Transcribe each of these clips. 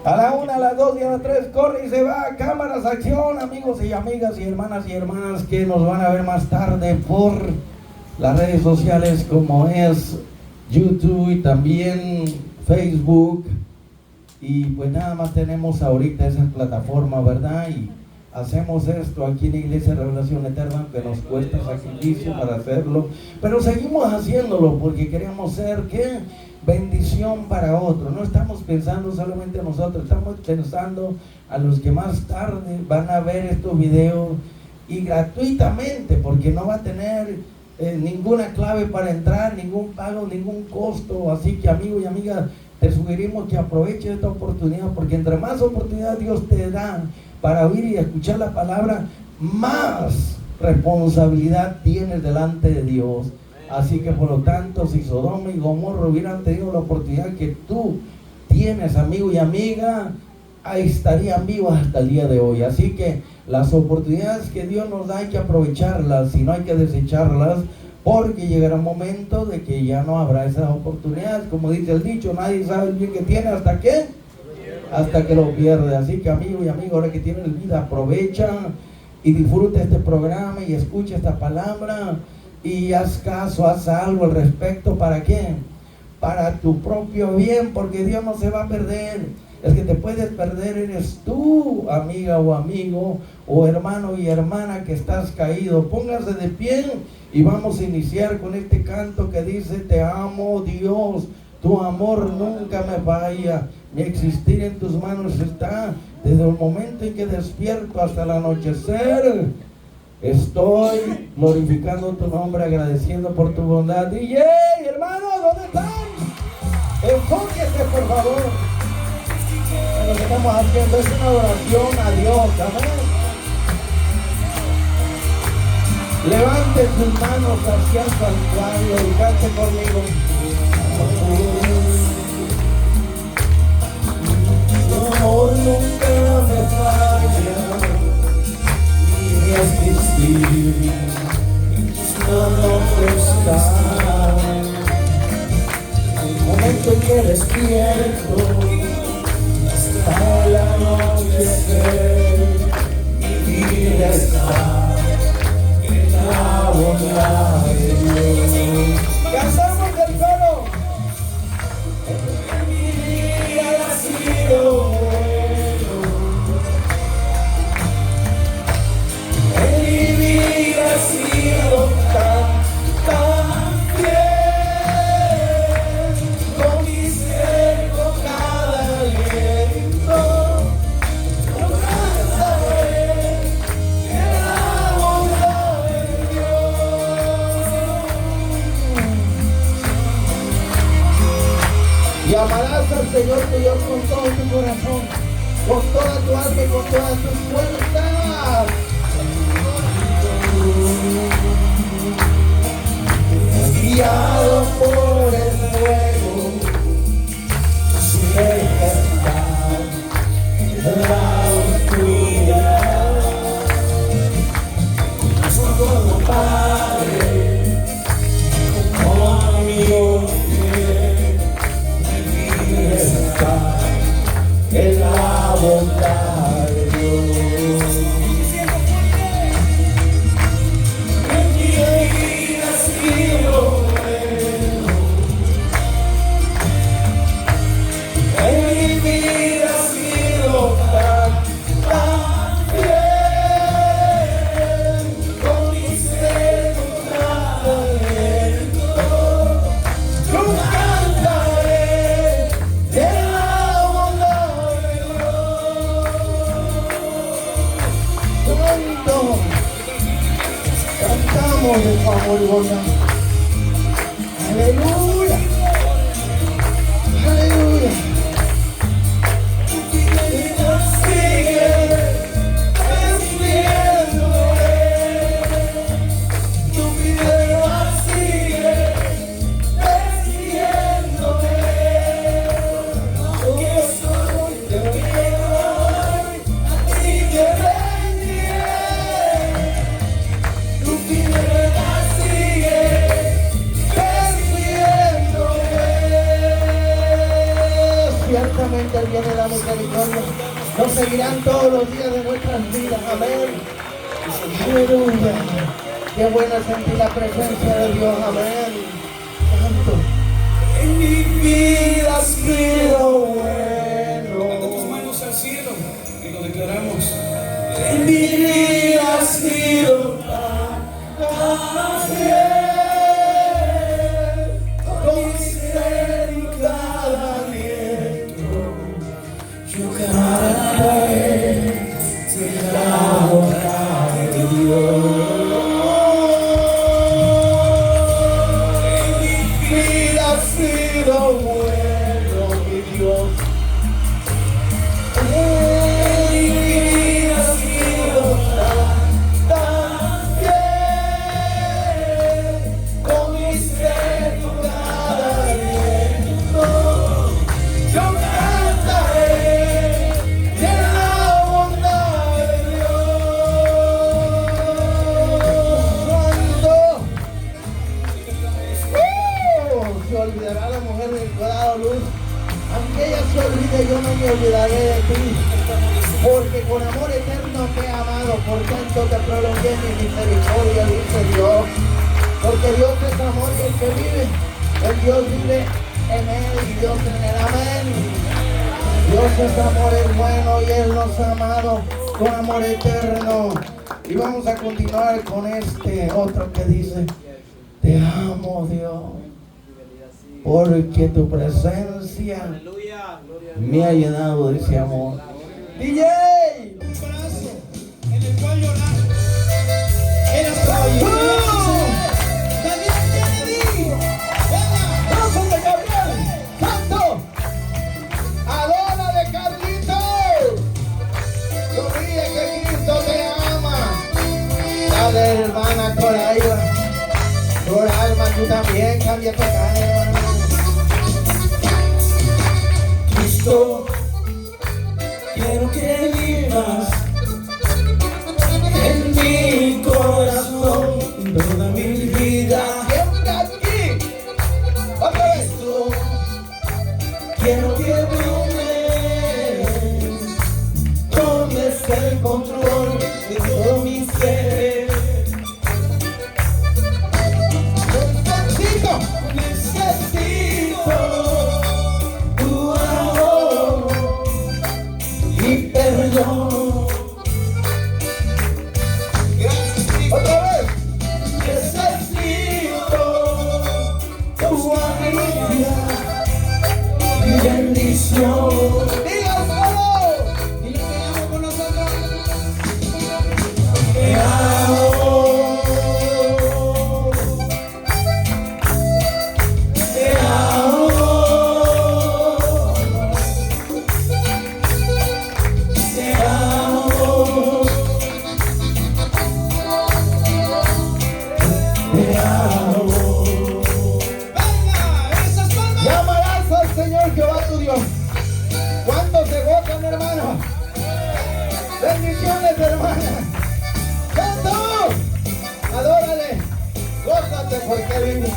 A la 1, a las 2 y a las 3 corre y se va. Cámaras, acción, amigos y amigas y hermanas que nos van a ver más tarde por las redes sociales como es YouTube y también Facebook. Y pues nada más tenemos ahorita esa plataforma, ¿verdad? Y hacemos esto aquí en la Iglesia Revelación Eterna, aunque nos cuesta sacrificio para hacerlo, pero seguimos haciéndolo porque queremos ser, ¿qué? Bendición para otros. No estamos pensando solamente en nosotros, estamos pensando a los que más tarde van a ver estos videos y gratuitamente, porque no va a tener ninguna clave para entrar, ningún pago, ningún costo. Así que, amigo y amiga, te sugerimos que aproveches esta oportunidad, porque entre más oportunidad Dios te da para oír y escuchar la palabra, más responsabilidad tienes delante de Dios. Así que por lo tanto, si Sodoma y Gomorra hubieran tenido la oportunidad que tú tienes, amigo y amiga, ahí estarían vivos hasta el día de hoy. Así que las oportunidades que Dios nos da hay que aprovecharlas y no hay que desecharlas, porque llegará un momento de que ya no habrá esas oportunidades. Como dice el dicho, nadie sabe el bien que tiene hasta que lo pierde. Así que, amigo y amiga, ahora que tienes vida, aprovecha y disfruta este programa y escucha esta palabra y haz caso, haz algo al respecto. ¿Para qué? Para tu propio bien, porque Dios no se va a perder. El que te puedes perder eres tú, amiga o amigo, o hermano y hermana que estás caído. Póngase de pie y vamos a iniciar con este canto que dice: te amo, Dios, tu amor nunca me falla, mi existir en tus manos está, desde el momento en que despierto hasta el anochecer. Estoy glorificando tu nombre, agradeciendo por tu bondad. DJ, hermano, ¿dónde están? Enfóquese, por favor. Lo que estamos haciendo es una oración a Dios, amén. Levante sus manos hacia el santuario y cante conmigo. Tu amor nunca me falla, mi existir en tus manos está. El momento en que despierto hasta el anochecer, mi vida está en la bondad de Dios. Cantamos el coro. En mi vida ha sido bueno, en mi vida ha sido tan fiel, con mi ser, con cada aliento, yo cantaré en la bondad de Dios. Y amarás al Señor tu Dios con todo tu corazón, con toda tu alma y con todas tus fuerzas. Guiado por el fuego, sin despertar en la oscuridad. Como Padre, como amigo fiel, mi vida está en la bondad de Dios. En mi vida ha sido bueno, en mi vida ha sido tan fiel, con mi ser, con cada aliento, yo cantaré de la bondad de Dios. Cantamos de tu amor y bondad. Aleluya, aleluya. Y nos sigue persiguiéndome, tu fidelidad sigue persiguiéndome. Yo soy de hoy, a ti te rendiré, tu fidelidad sigue ciertamente el bien y la misericordia nos seguirán todos los días de nuestras vidas. Amén. Aleluya. Qué bueno es sentir la presencia de Dios. Amén. Santo. En mi vida ha sido bueno. Levanta tus manos al cielo y lo declaramos. En mi vida ha sido tan fiel, con miseria cada aliento. Yo cantaré de la bondad de Dios. En mi vida ha sido bueno, mi Dios. Olvidará la mujer del que ha dado luz, aunque ella se olvide, yo no me olvidaré de ti, porque con amor eterno te he amado, por tanto te prolongué mi misericordia, dice Dios, porque Dios es amor y el que vive, el Dios vive en él y Dios en él. Amén. Dios es amor, es bueno y Él nos ha amado con amor eterno. Y vamos a continuar con este otro que dice: te amo, Dios, porque tu presencia me ha llenado de ese amor. DJ, Un brazo en el cual llorar. Era Daniel Kennedy. ¡Vamos de Gabriel! ¡Santo! ¡Adora de Carlitos! ¡Sonríe que Cristo te ama! Dale, hermana Coraima. Coraima, tú también cambia tu cara, hermana. Cristo, quiero que vivas en mi corazón toda mi vida. Siempre aquí. Otra vez. Cristo, quiero que brilles, tomes el control de todo mi ser. Necesito tu amor y perdón. Otra vez. Necesito tu alegría y bendición. Dígaselo. Dile te amo con nosotros. Te amo. Te amo. Te amo. Te amo. Venga, esas palmas. Llamarás al Señor Jehová tu Dios. ¿Cuántos se gozan, hermano? Bendiciones, hermana. ¡Santo! Adórale. Gózate porque vive.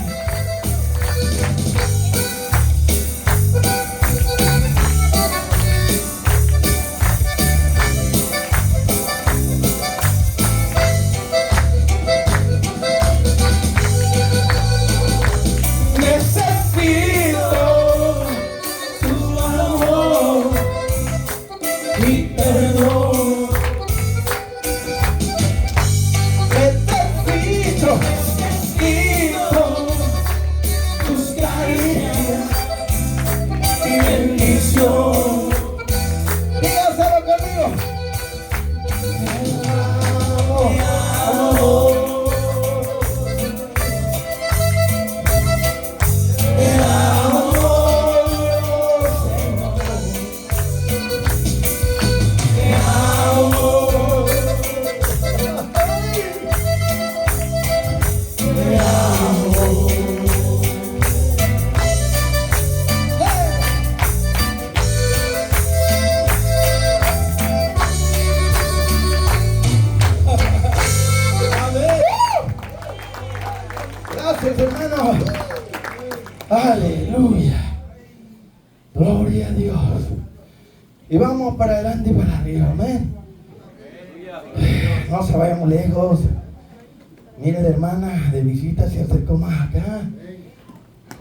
Necesito tu amor y perdón. Necesito Gloria a Dios. Y vamos para adelante y para arriba. Amén. No se vaya muy lejos. Mire, la hermana de visita se acercó más acá.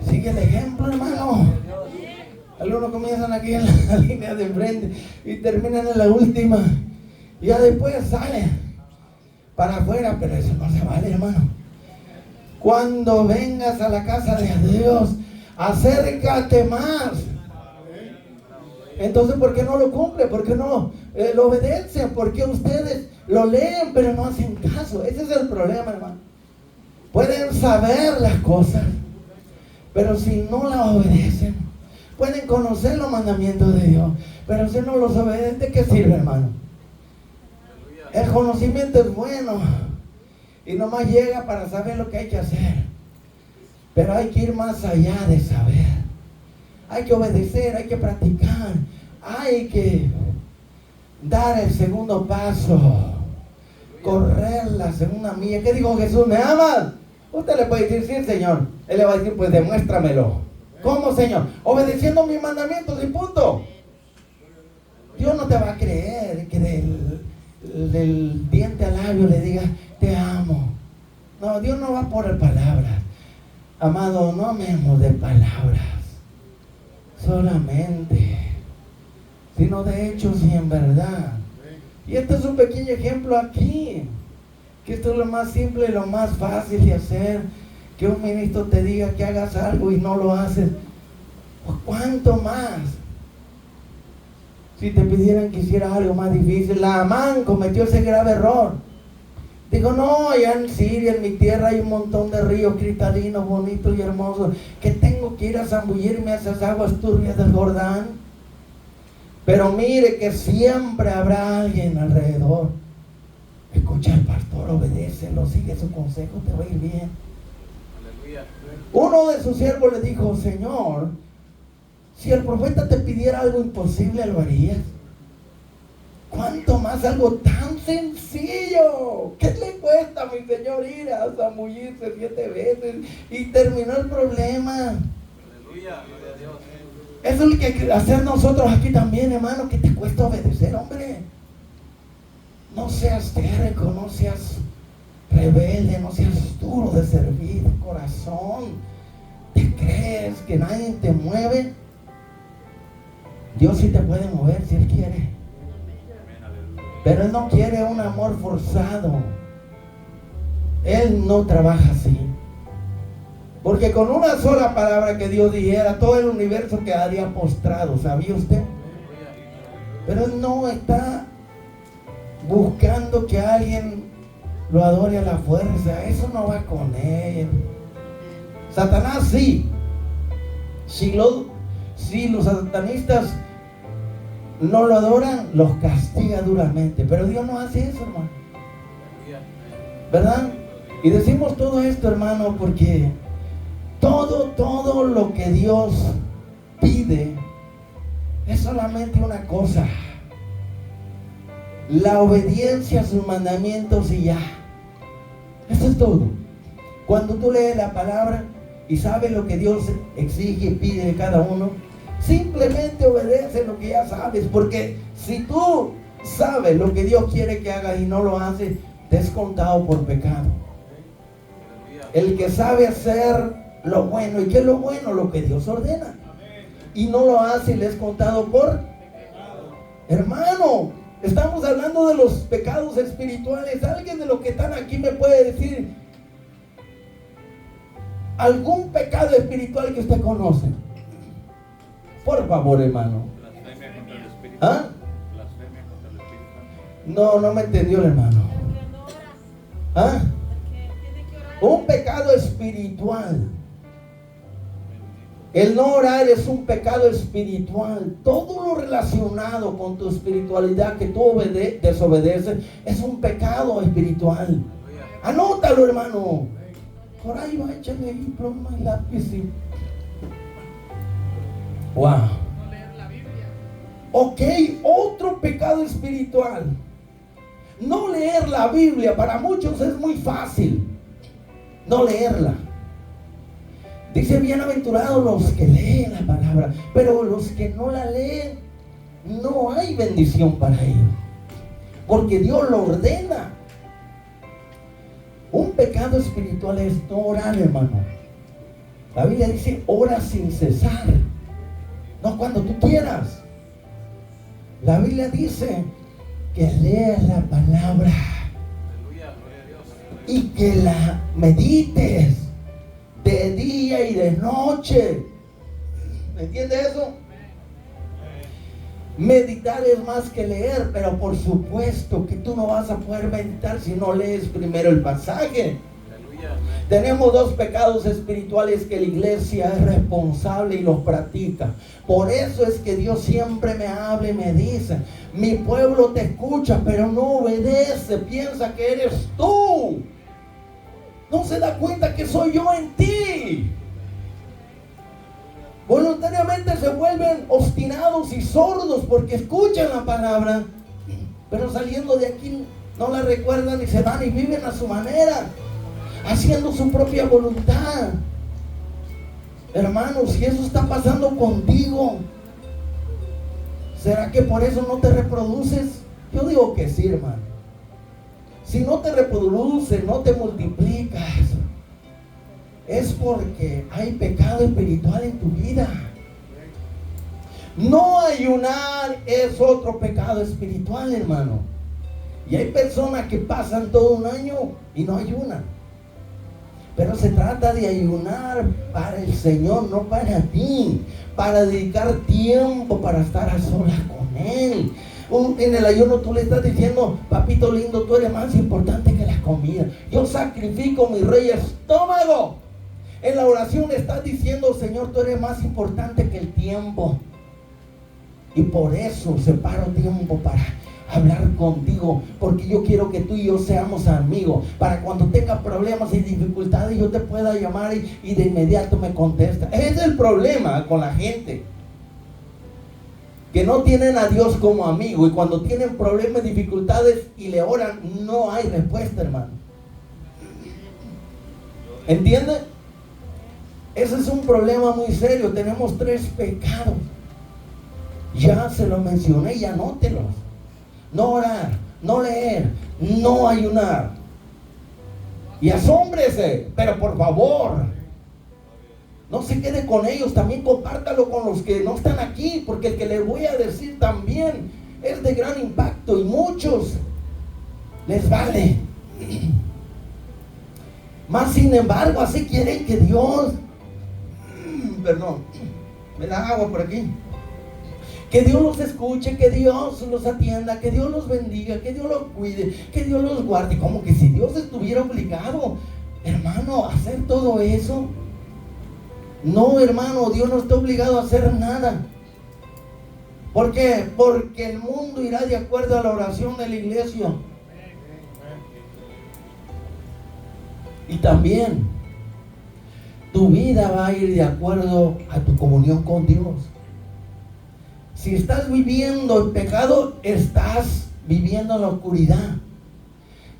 Sigue el ejemplo, hermano. Algunos comienzan aquí en la línea de enfrente y terminan en la última. Y ya después salen para afuera, pero eso no se vale, hermano. Cuando vengas a la casa de Dios, acércate más. Entonces, ¿por qué no lo cumple? ¿Por qué no lo obedecen? ¿Por qué ustedes lo leen pero no hacen caso? Ese es el problema, hermano. Pueden saber las cosas, pero si no las obedecen, pueden conocer los mandamientos de Dios, pero si no los obedecen, ¿de qué sirve, hermano? El conocimiento es bueno y nomás llega para saber lo que hay que hacer, pero hay que ir más allá de saber. Hay que obedecer, hay que practicar, hay que dar el segundo paso, correr la segunda milla. ¿Qué dijo Jesús? ¿Me amas? Usted le puede decir, sí, Señor. Él le va a decir, pues demuéstramelo. ¿Cómo, Señor? Obedeciendo mis mandamientos y punto. Dios no te va a creer que del diente al labio le diga, te amo. No, Dios no va por palabras. Amado, no amemos de palabras solamente, sino de hechos y en verdad. Y este es un pequeño ejemplo aquí, que esto es lo más simple y lo más fácil de hacer. Que un ministro te diga que hagas algo y no lo haces, pues ¿cuánto más? Si te pidieran que hicieras algo más difícil. Naamán cometió ese grave error. Digo, no, allá en Siria, en mi tierra, hay un montón de ríos cristalinos, bonitos y hermosos, que tengo que ir a zambullirme a esas aguas turbias del Jordán. Pero mire que siempre habrá alguien alrededor. Escucha al pastor, obedécelo, sigue su consejo, te va a ir bien. Aleluya. Uno de sus siervos le dijo, Señor, si el profeta te pidiera algo imposible, ¿lo harías? ¿Cuánto más algo tan sencillo? ¿Qué le cuesta a mi Señor ir a zambullirse 7 veces y terminó el problema? Aleluya, gloria a Dios. Eso es lo que hay que hacer nosotros aquí también, hermano. ¿Qué te cuesta obedecer, hombre? No seas terco, no seas rebelde, no seas duro de servir de corazón. ¿Te crees que nadie te mueve? Dios sí te puede mover si Él quiere. Pero Él no quiere un amor forzado. Él no trabaja así. Porque con una sola palabra que Dios dijera, todo el universo quedaría postrado. ¿Sabía usted? Pero Él no está buscando que alguien lo adore a la fuerza. Eso no va con Él. Satanás sí. Si los satanistas no lo adoran, los castiga duramente. Pero Dios no hace eso, hermano. ¿Verdad? Y decimos todo esto, hermano, porque todo lo que Dios pide es solamente una cosa: la obediencia a sus mandamientos y ya. Eso es todo. Cuando tú lees la palabra y sabes lo que Dios exige y pide de cada uno, simplemente obedece lo que ya sabes, porque si tú sabes lo que Dios quiere que hagas y no lo haces, te es contado por pecado. El que sabe hacer lo bueno, ¿y qué es lo bueno? Lo que Dios ordena, y no lo hace, le es contado por pecado. Hermano, estamos hablando de los pecados espirituales. ¿Alguien de los que están aquí me puede decir algún pecado espiritual que usted conoce? Por favor, hermano. Blasfemia contra el Espíritu. ¿Ah? Blasfemia contra el Espíritu. No me entendió el hermano. ¿Ah? Un pecado espiritual. El no orar es un pecado espiritual. Todo lo relacionado con tu espiritualidad que tú desobedeces es un pecado espiritual. Anótalo, hermano. Por ahí va, échale ahí pluma y lápiz. Wow. No leer la Biblia. Ok, otro pecado espiritual. No leer la Biblia. Para muchos es muy fácil no leerla. Dice, bienaventurados los que leen la palabra, pero los que no la leen, no hay bendición para ellos, porque Dios lo ordena. Un pecado espiritual es no orar, hermano. La Biblia dice, ora sin cesar, no cuando tú quieras. La Biblia dice que leas la palabra y que la medites de día y de noche. ¿Me entiendes eso? Meditar es más que leer, pero por supuesto que tú no vas a poder meditar si no lees primero el pasaje. Tenemos dos pecados espirituales que la iglesia es responsable y los practica. Por eso es que Dios siempre me habla y me dice, mi pueblo te escucha, pero no obedece, piensa que eres tú. No se da cuenta que soy yo en ti. Voluntariamente se vuelven obstinados y sordos porque escuchan la palabra, pero saliendo de aquí no la recuerdan y se van y viven a su manera, haciendo su propia voluntad. Hermanos, si eso está pasando contigo, ¿será que por eso no te reproduces? Yo digo que sí, hermano. Si no te reproduces, no te multiplicas, es porque hay pecado espiritual en tu vida. No ayunar es otro pecado espiritual, hermano. Y hay personas que pasan todo un año y no ayunan. Pero se trata de ayunar para el Señor, no para ti. Para dedicar tiempo para estar a solas con Él. En el ayuno tú le estás diciendo, papito lindo, tú eres más importante que la comida. Yo sacrifico mi rey estómago. En la oración le estás diciendo, Señor, tú eres más importante que el tiempo. Y por eso separo tiempo para hablar contigo, porque yo quiero que tú y yo seamos amigos, para cuando tengas problemas y dificultades yo te pueda llamar y de inmediato me contesta. Ese es el problema con la gente, que no tienen a Dios como amigo, y cuando tienen problemas y dificultades y le oran, no hay respuesta, hermano. ¿Entiende? Ese es un problema muy serio. Tenemos 3 pecados. Ya se los mencioné y anótelos. No orar, no leer, no ayunar. Y asómbrese, pero por favor, no se quede con ellos, también compártalo con los que no están aquí, porque el que les voy a decir también es de gran impacto y muchos les vale. Más sin embargo, así quieren que Dios, perdón, me da agua por aquí. Que Dios los escuche, que Dios los atienda, que Dios los bendiga, que Dios los cuide, que Dios los guarde. Como que si Dios estuviera obligado, hermano, a hacer todo eso. No, hermano, Dios no está obligado a hacer nada. ¿Por qué? Porque el mundo irá de acuerdo a la oración de la iglesia. Y también tu vida va a ir de acuerdo a tu comunión con Dios. Si estás viviendo en pecado, estás viviendo en la oscuridad.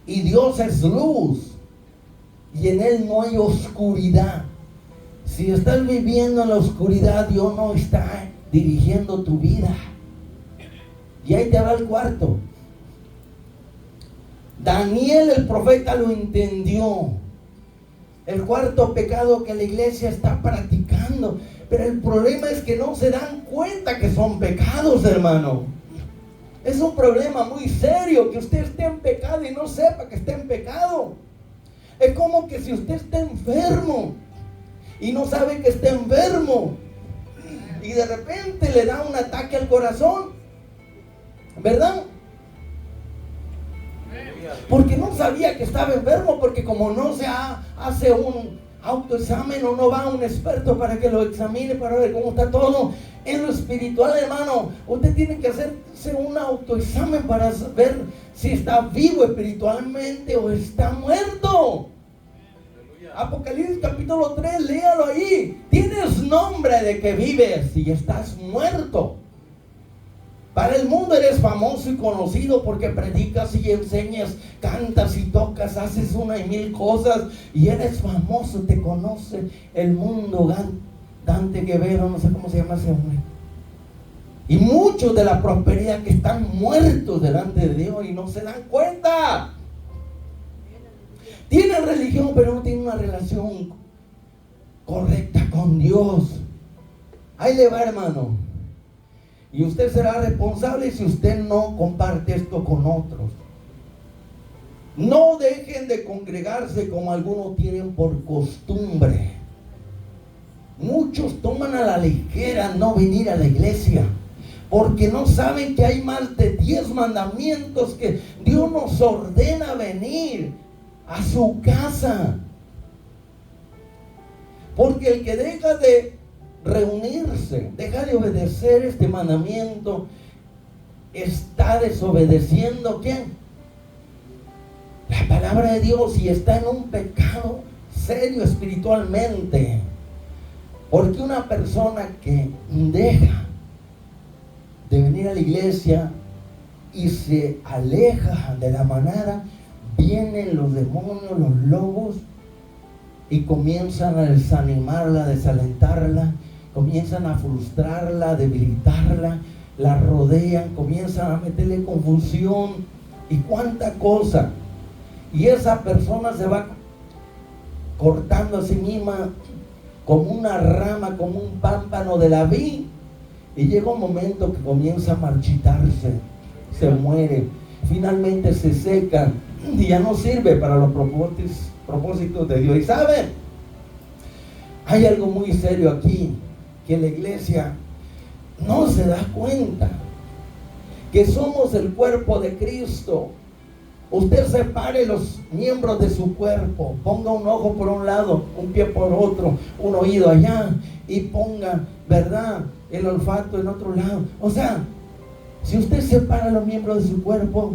Y Dios es luz, y en Él no hay oscuridad. Si estás viviendo en la oscuridad, Dios no está dirigiendo tu vida. Y ahí te va el cuarto. Daniel el profeta lo entendió. El cuarto pecado que la iglesia está practicando. Pero el problema es que no se dan cuenta que son pecados, hermano. Es un problema muy serio que usted esté en pecado y no sepa que está en pecado. Es como que si usted está enfermo y no sabe que está enfermo, y de repente le da un ataque al corazón, ¿verdad? Porque no sabía que estaba enfermo, porque como no se hace un autoexamen o no va a un experto para que lo examine, para ver cómo está todo en lo espiritual, hermano, usted tiene que hacerse un autoexamen para ver si está vivo espiritualmente o está muerto. Apocalipsis capítulo 3, léalo ahí. Tienes nombre de que vives y estás muerto. Para el mundo eres famoso y conocido porque predicas y enseñas, cantas y tocas, haces una y mil cosas y eres famoso, te conoce el mundo. Dante Guevara, no sé cómo se llama ese hombre. Y muchos de la prosperidad que están muertos delante de Dios y no se dan cuenta. Tienen religión, pero no tienen una relación correcta con Dios. Ahí le va, hermano. Y usted será responsable si usted no comparte esto con otros. No dejen de congregarse como algunos tienen por costumbre. Muchos toman a la ligera no venir a la iglesia, porque no saben que hay más de 10 mandamientos que Dios nos ordena venir a su casa. Porque el que deja de reunirse, deja de obedecer este mandamiento, está desobedeciendo ¿quién? La palabra de Dios, y está en un pecado serio espiritualmente. Porque una persona que deja de venir a la iglesia y se aleja de la manada, vienen los demonios, los lobos, y comienzan a desanimarla, a desalentarla, comienzan a frustrarla, a debilitarla, la rodean, comienzan a meterle confusión y cuánta cosa. Y esa persona se va cortando a sí misma como una rama, como un pámpano de la vid, y llega un momento que comienza a marchitarse, se muere, finalmente se seca y ya no sirve para los propósitos de Dios. Y saben, hay algo muy serio aquí, que la iglesia no se da cuenta que somos el cuerpo de Cristo. Usted separe los miembros de su cuerpo, ponga un ojo por un lado, un pie por otro, un oído allá, y ponga, ¿verdad?, el olfato en otro lado. O sea, si usted separa los miembros de su cuerpo,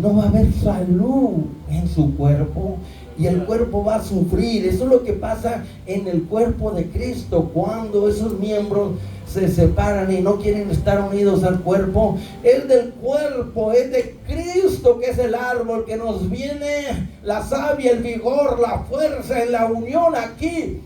no va a haber salud en su cuerpo y el cuerpo va a sufrir. Eso es lo que pasa en el cuerpo de Cristo cuando esos miembros se separan y no quieren estar unidos al cuerpo. Es del cuerpo, es de Cristo, que es el árbol que nos viene la savia, el vigor, la fuerza. En la unión aquí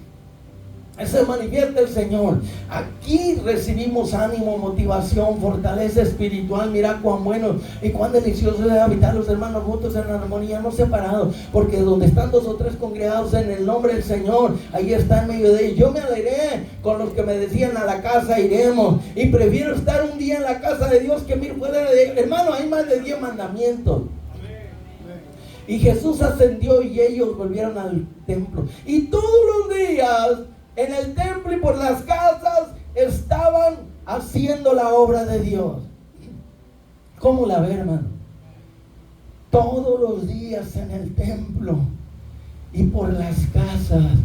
se manifiesta el Señor. Aquí recibimos ánimo, motivación, fortaleza espiritual. Mira cuán bueno y cuán delicioso es habitar los hermanos juntos en armonía, no separados, porque donde están 2 o 3 congregados en el nombre del Señor, ahí está en medio de ellos. Yo me alegré con los que me decían: a la casa iremos, y prefiero estar un día en la casa de Dios que 1000 fuera de ella. Hermano, hay más de 10 mandamientos. Y Jesús ascendió y ellos volvieron al templo, y todos los días en el templo y por las casas estaban haciendo la obra de Dios. ¿Cómo la ve, hermano? Todos los días en el templo y por las casas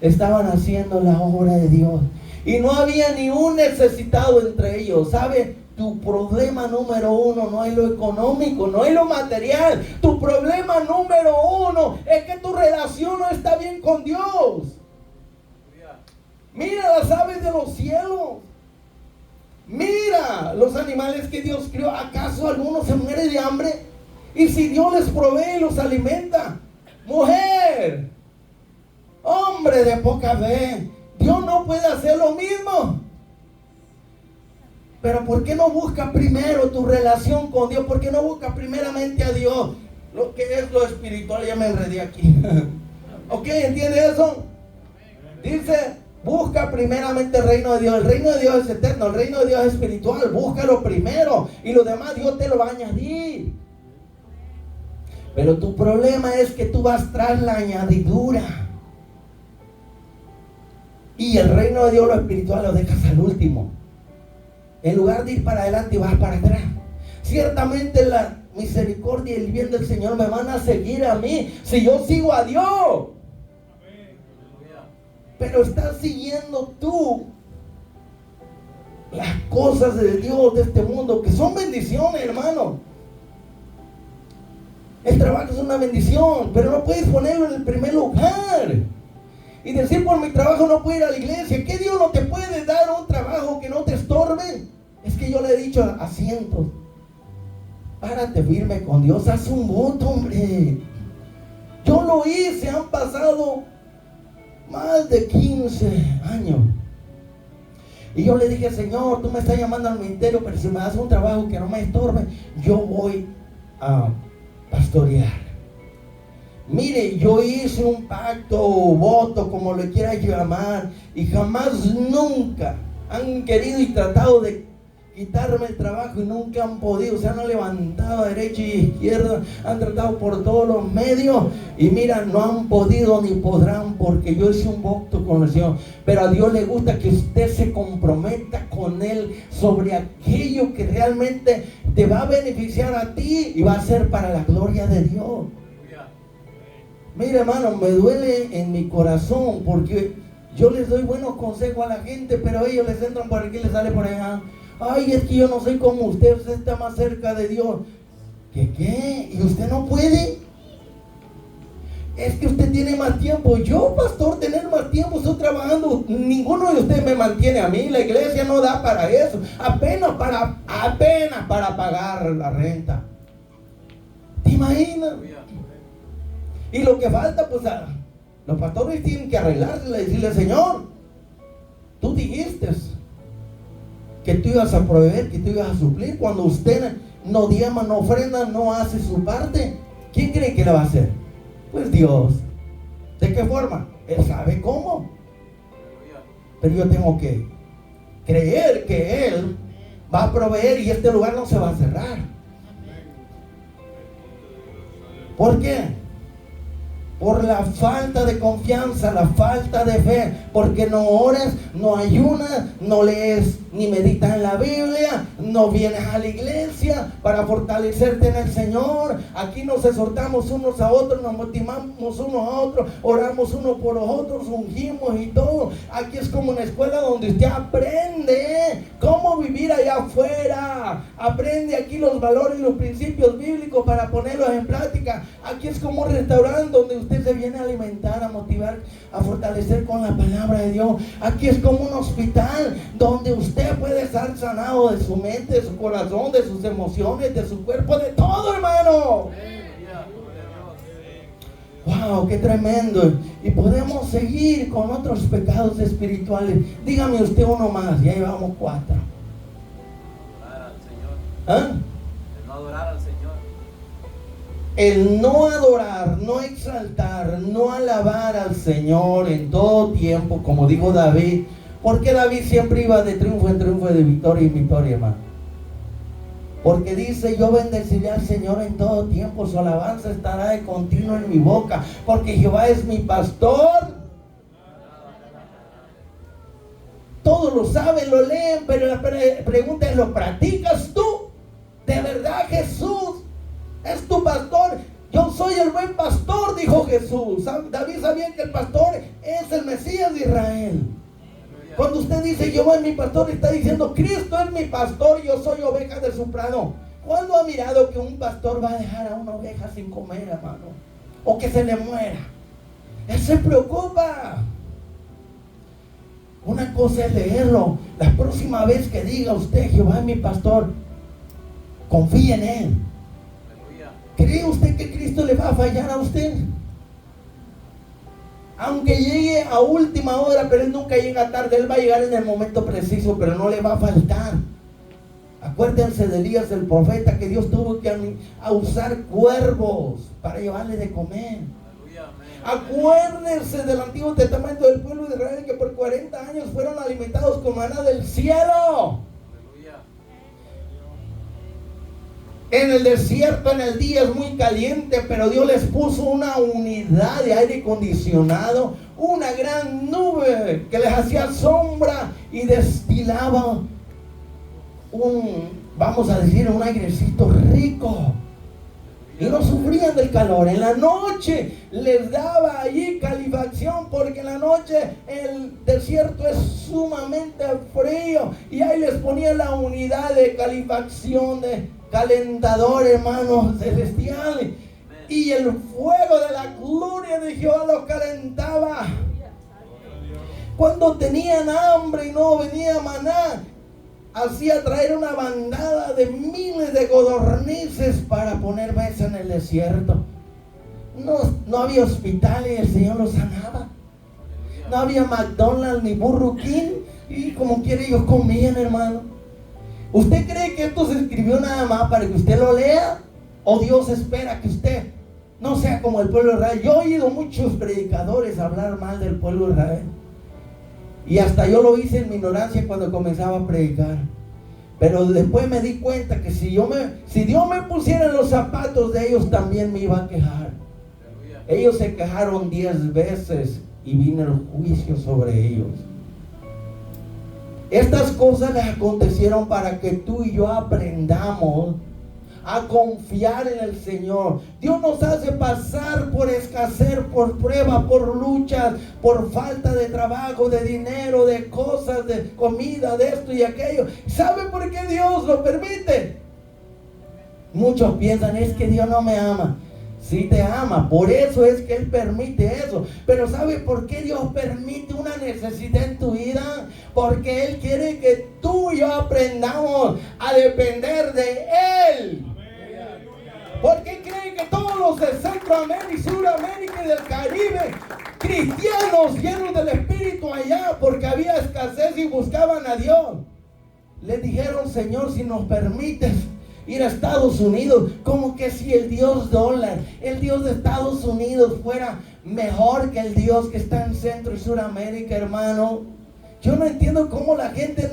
estaban haciendo la obra de Dios. Y no había ni un necesitado entre ellos. ¿Sabe? Tu problema número 1 no es lo económico, no es lo material. Tu problema número 1 es que tu relación no está bien con Dios. Mira las aves de los cielos. Mira los animales que Dios crió. ¿Acaso alguno se muere de hambre? Y si Dios les provee y los alimenta. Mujer, hombre de poca fe, Dios no puede hacer lo mismo. Pero ¿por qué no busca primero tu relación con Dios? ¿Por qué no busca primeramente a Dios? Lo que es lo espiritual, ya me enredé aquí. ¿Ok? ¿Entiende eso? Dice: busca primeramente el reino de Dios. El reino de Dios es eterno, el reino de Dios es espiritual. Búscalo primero y lo demás Dios te lo va a añadir. Pero tu problema es que tú vas tras la añadidura. Y el reino de Dios, lo espiritual, lo dejas al último. En lugar de ir para adelante, vas para atrás. Ciertamente la misericordia y el bien del Señor me van a seguir a mí si yo sigo a Dios. Pero estás siguiendo tú las cosas de Dios, de este mundo, que son bendiciones, hermano. El trabajo es una bendición, pero no puedes ponerlo en el primer lugar y decir: por mi trabajo no puedo ir a la iglesia. ¿Qué Dios no te puede dar un trabajo que no te estorbe? Es que yo le he dicho a cientos, párate firme con Dios, haz un voto, hombre. Yo lo hice, han pasado más de 15 años. Y yo le dije, Señor, tú me estás llamando al ministerio, pero si me das un trabajo que no me estorbe, yo voy a pastorear. Mire, yo hice un pacto o voto, como le quieras llamar, y jamás, nunca han querido y tratado de quitarme el trabajo y nunca han podido. Se han levantado a derecha y izquierda, han tratado por todos los medios y mira, no han podido ni podrán, porque yo hice un voto con el Señor. Pero a Dios le gusta que usted se comprometa con Él sobre aquello que realmente te va a beneficiar a ti y va a ser para la gloria de Dios. Mira, hermano, me duele en mi corazón porque yo les doy buenos consejos a la gente, pero ellos les entran por aquí y les sale por allá. Ay, es que yo no soy como usted está más cerca de Dios. ¿Qué? ¿Y usted no puede? Es que usted tiene más tiempo. Yo, pastor, tener más tiempo, estoy trabajando. Ninguno de ustedes me mantiene a mí. La iglesia no da para eso. Apenas para pagar la renta. ¿Te imaginas? Y lo que falta, pues, los pastores tienen que arreglarse y decirle, Señor, tú dijiste que tú ibas a proveer, que tú ibas a suplir. Cuando usted no diezma, no ofrenda, no hace su parte, ¿quién cree que la va a hacer? Pues Dios. ¿De qué forma? Él sabe cómo. Pero yo tengo que creer que Él va a proveer y este lugar no se va a cerrar. ¿Por qué? Por la falta de confianza, la falta de fe, porque no oras, no ayunas, no lees ni meditas en la Biblia, no vienes a la iglesia para fortalecerte en el Señor. Aquí nos exhortamos unos a otros, nos motivamos unos a otros, oramos unos por los otros, ungimos y todo. Aquí es como una escuela donde usted aprende cómo vivir allá afuera, aprende aquí los valores y los principios bíblicos para ponerlos en práctica. Aquí es como un restaurante donde usted se viene a alimentar, a motivar, a fortalecer con la palabra de Dios. Aquí es como un hospital donde usted puede estar sanado de su mente, de su corazón, de sus emociones, de su cuerpo, de todo, hermano. Wow, qué tremendo. Y podemos seguir con otros pecados espirituales. Dígame usted uno más, ya llevamos 4. ¿Ah? No adorar al Señor. El no adorar, no exaltar, no alabar al Señor en todo tiempo, como dijo David, porque David siempre iba de triunfo en triunfo, de victoria en victoria, hermano. Porque dice, yo bendeciré al Señor en todo tiempo, su alabanza estará de continuo en mi boca, porque Jehová es mi pastor. Todos lo saben, lo leen, pero la pregunta es, ¿lo practicas tú? ¿De verdad Jesús es tu pastor? Yo soy el buen pastor, dijo Jesús. David sabía que el pastor es el Mesías de Israel. Cuando usted dice, Jehová es mi pastor, está diciendo, Cristo es mi pastor, yo soy oveja de su prado. ¿Cuándo ha mirado que un pastor va a dejar a una oveja sin comer, hermano? O que se le muera. Él se preocupa. Una cosa es leerlo. La próxima vez que diga usted, Jehová es mi pastor, confíe en Él. ¿Cree usted que Cristo le va a fallar a usted? Aunque llegue a última hora, pero Él nunca llega tarde. Él va a llegar en el momento preciso, pero no le va a faltar. Acuérdense de Elías, el profeta, que Dios tuvo que usar cuervos para llevarle de comer. Acuérdense del Antiguo Testamento del pueblo de Israel, que por 40 años fueron alimentados con maná del cielo. En el desierto, en el día es muy caliente, pero Dios les puso una unidad de aire acondicionado, una gran nube que les hacía sombra y destilaba vamos a decir, un airecito rico. Y no sufrían del calor. En la noche les daba allí calefacción, porque en la noche el desierto es sumamente frío. Y ahí les ponía la unidad de calefacción, de calentador, hermanos, celestial. Y el fuego de la gloria de Jehová los calentaba. Cuando tenían hambre y no venía maná, hacía traer una bandada de miles de codornices para poner mesa en el desierto. No había hospital y el Señor los sanaba. No había McDonald's ni Burger King y como quiera ellos comían, hermano. ¿Usted cree que esto se escribió nada más para que usted lo lea? ¿O Dios espera que usted no sea como el pueblo de Israel? Yo he oído muchos predicadores hablar mal del pueblo de Israel. Y hasta yo lo hice en mi ignorancia cuando comenzaba a predicar. Pero después me di cuenta que si Dios me pusiera en los zapatos de ellos, también me iba a quejar. Ellos se quejaron 10 veces y vino el juicio sobre ellos. Estas cosas les acontecieron para que tú y yo aprendamos a confiar en el Señor. Dios nos hace pasar por escasez, por prueba, por luchas, por falta de trabajo, de dinero, de cosas, de comida, de esto y aquello. ¿Sabe por qué Dios lo permite? Muchos piensan, es que Dios no me ama. Sí te ama, por eso es que Él permite eso. Pero ¿sabe por qué Dios permite una necesidad en tu vida? Porque Él quiere que tú y yo aprendamos a depender de Él. ¿Por qué creen que todos los de Centroamérica y Suramérica y del Caribe, cristianos llenos del Espíritu allá, porque había escasez y buscaban a Dios, le dijeron, Señor, si nos permites ir a Estados Unidos, como que si el Dios dólar, el Dios de Estados Unidos fuera mejor que el Dios que está en Centro y Suramérica, hermano? Yo no entiendo cómo la gente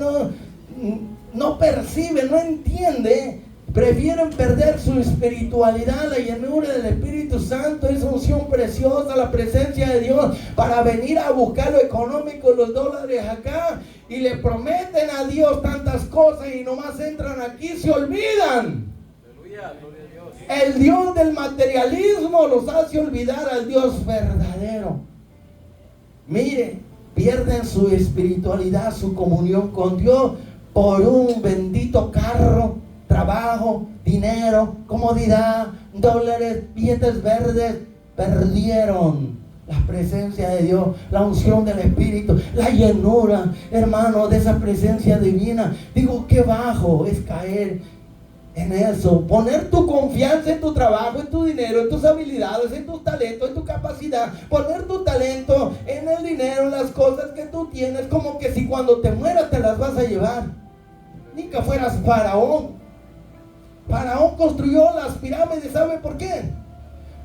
no percibe, no entiende. Prefieren perder su espiritualidad, la llenura del Espíritu Santo, esa unción preciosa, la presencia de Dios, para venir a buscar lo económico, los dólares acá, y le prometen a Dios tantas cosas y nomás entran aquí y se olvidan. Aleluya, gloria a Dios. El Dios del materialismo los hace olvidar al Dios verdadero. Mire, pierden su espiritualidad, su comunión con Dios por un bendito carro, trabajo, dinero, comodidad, dólares, billetes verdes. Perdieron la presencia de Dios, la unción del Espíritu, la llenura, hermano, de esa presencia divina. Digo, qué bajo es caer en eso. Poner tu confianza en tu trabajo, en tu dinero, en tus habilidades, en tus talentos, en tu capacidad. Poner tu talento en el dinero, en las cosas que tú tienes, como que si cuando te mueras te las vas a llevar. Ni que fueras Faraón. Faraón construyó las pirámides, ¿sabe por qué?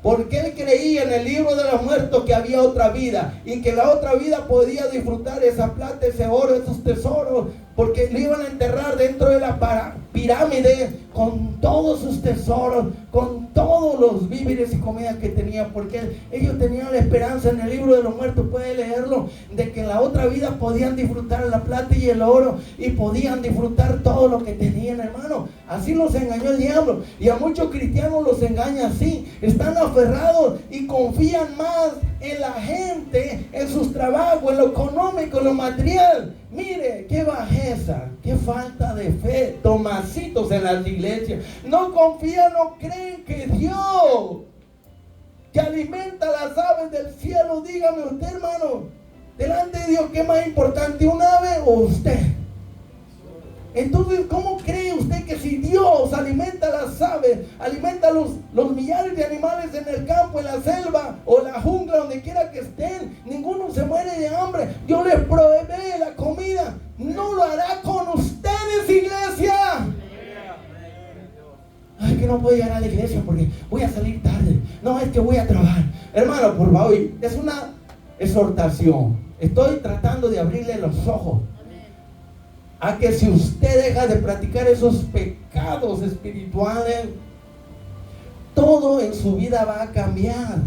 Porque él creía en el libro de los muertos que había otra vida y que la otra vida podía disfrutar esa plata, ese oro, esos tesoros, porque lo iban a enterrar dentro de la pirámide con todos sus tesoros, con todos los víveres y comidas que tenían, porque ellos tenían la esperanza en el libro de los muertos, puede leerlo, de que en la otra vida podían disfrutar la plata y el oro y podían disfrutar todo lo que tenían, hermano. Así los engañó el diablo, y a muchos cristianos los engaña así. Están aferrados y confían más en la gente, en sus trabajos, en lo económico, en lo material. Mire, qué bajeza, qué falta de fe. Tomasitos en las iglesias no confían, no creen que Dios, que alimenta las aves del cielo, dígame usted, hermano, delante de Dios, ¿qué es más importante, un ave o usted? Entonces, ¿cómo cree usted que si Dios alimenta las aves, alimenta los millares de animales en el campo, en la selva o la jungla, donde quiera que estén, ninguno se muere de hambre? Dios les provee la comida. ¿No lo hará con ustedes, iglesia? Ay, que no puedo llegar a la iglesia porque voy a salir tarde. No, es que voy a trabajar. Hermano, por favor, es una exhortación. Estoy tratando de abrirle los ojos a que si usted deja de practicar esos pecados espirituales, todo en su vida va a cambiar.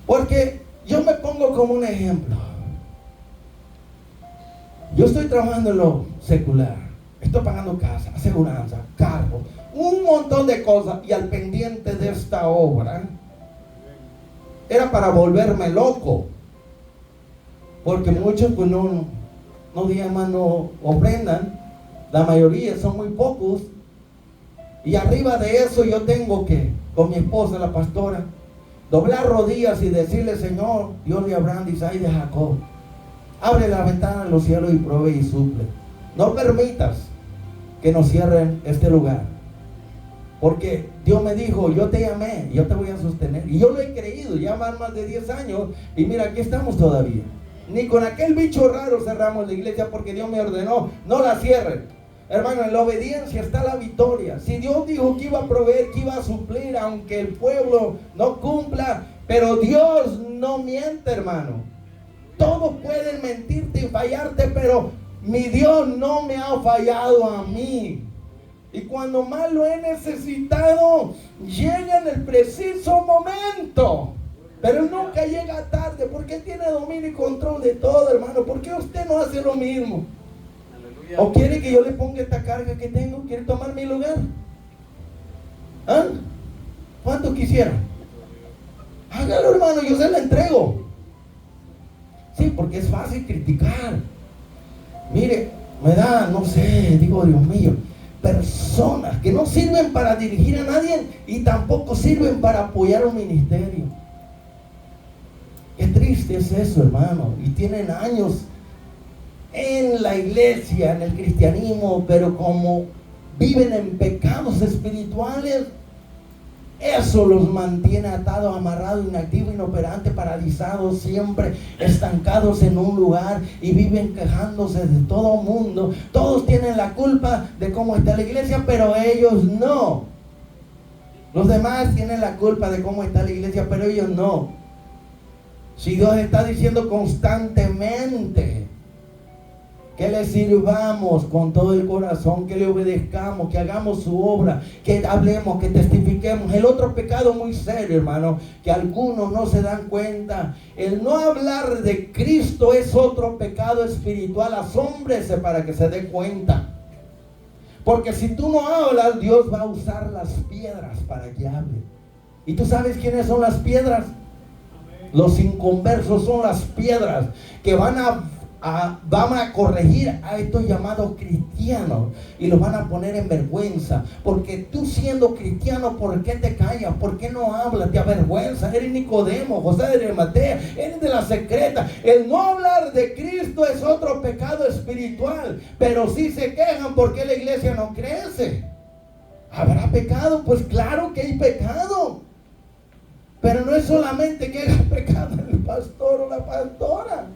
Porque yo me pongo como un ejemplo. Yo estoy trabajando en lo secular, estoy pagando casa, aseguranza, carro, un montón de cosas, y al pendiente de esta obra era para volverme loco, porque muchos pues no ofrendan, la mayoría son muy pocos, y arriba de eso yo tengo que, con mi esposa la pastora, doblar rodillas y decirle: Señor, Dios de Abraham, de Isaac y de Jacob, abre la ventana de los cielos y provee y suple. No permitas que nos cierren este lugar. Porque Dios me dijo, yo te llamé, yo te voy a sostener. Y yo lo he creído, ya van más de 10 años. Y mira, aquí estamos todavía. Ni con aquel bicho raro cerramos la iglesia porque Dios me ordenó, no la cierren. Hermano, en la obediencia está la victoria. Si Dios dijo que iba a proveer, que iba a suplir, aunque el pueblo no cumpla, pero Dios no miente, hermano. Todos pueden mentirte y fallarte, pero mi Dios no me ha fallado a mí. Y cuando más lo he necesitado, llega en el preciso momento. Pero Él nunca llega tarde, porque Él tiene dominio y control de todo, hermano. ¿Por qué usted no hace lo mismo? Aleluya. ¿O quiere que yo le ponga esta carga que tengo? ¿Quiere tomar mi lugar? ¿Ah? ¿Cuánto quisiera? Hágalo, hermano, yo se la entrego. Sí, porque es fácil criticar. Mire, me da, no sé, digo, Dios mío, personas que no sirven para dirigir a nadie y tampoco sirven para apoyar un ministerio. Qué triste es eso, hermano. Y tienen años en la iglesia, en el cristianismo, pero como viven en pecados espirituales, eso los mantiene atados, amarrados, inactivos, inoperantes, paralizados, siempre estancados en un lugar y viven quejándose de todo el mundo. Todos tienen la culpa de cómo está la iglesia, pero ellos no. Los demás tienen la culpa de cómo está la iglesia, pero ellos no. Si Dios está diciendo constantemente que le sirvamos con todo el corazón, que le obedezcamos, que hagamos su obra, que hablemos, que testifiquemos. El otro pecado muy serio, hermano, que algunos no se dan cuenta. El no hablar de Cristo es otro pecado espiritual. Asómbrese para que se dé cuenta. Porque si tú no hablas, Dios va a usar las piedras para que hable. ¿Y tú sabes quiénes son las piedras? Los inconversos son las piedras que van a corregir a estos llamados cristianos y los van a poner en vergüenza. Porque tú siendo cristiano, ¿por qué te callas? ¿Por qué no hablas? Te avergüenza. Eres Nicodemo, José de Arimatea, eres de la secreta. El no hablar de Cristo es otro pecado espiritual. Pero si se quejan porque la iglesia no crece. ¿Habrá pecado? Pues claro que hay pecado. Pero no es solamente que haya pecado en el pastor o la pastora.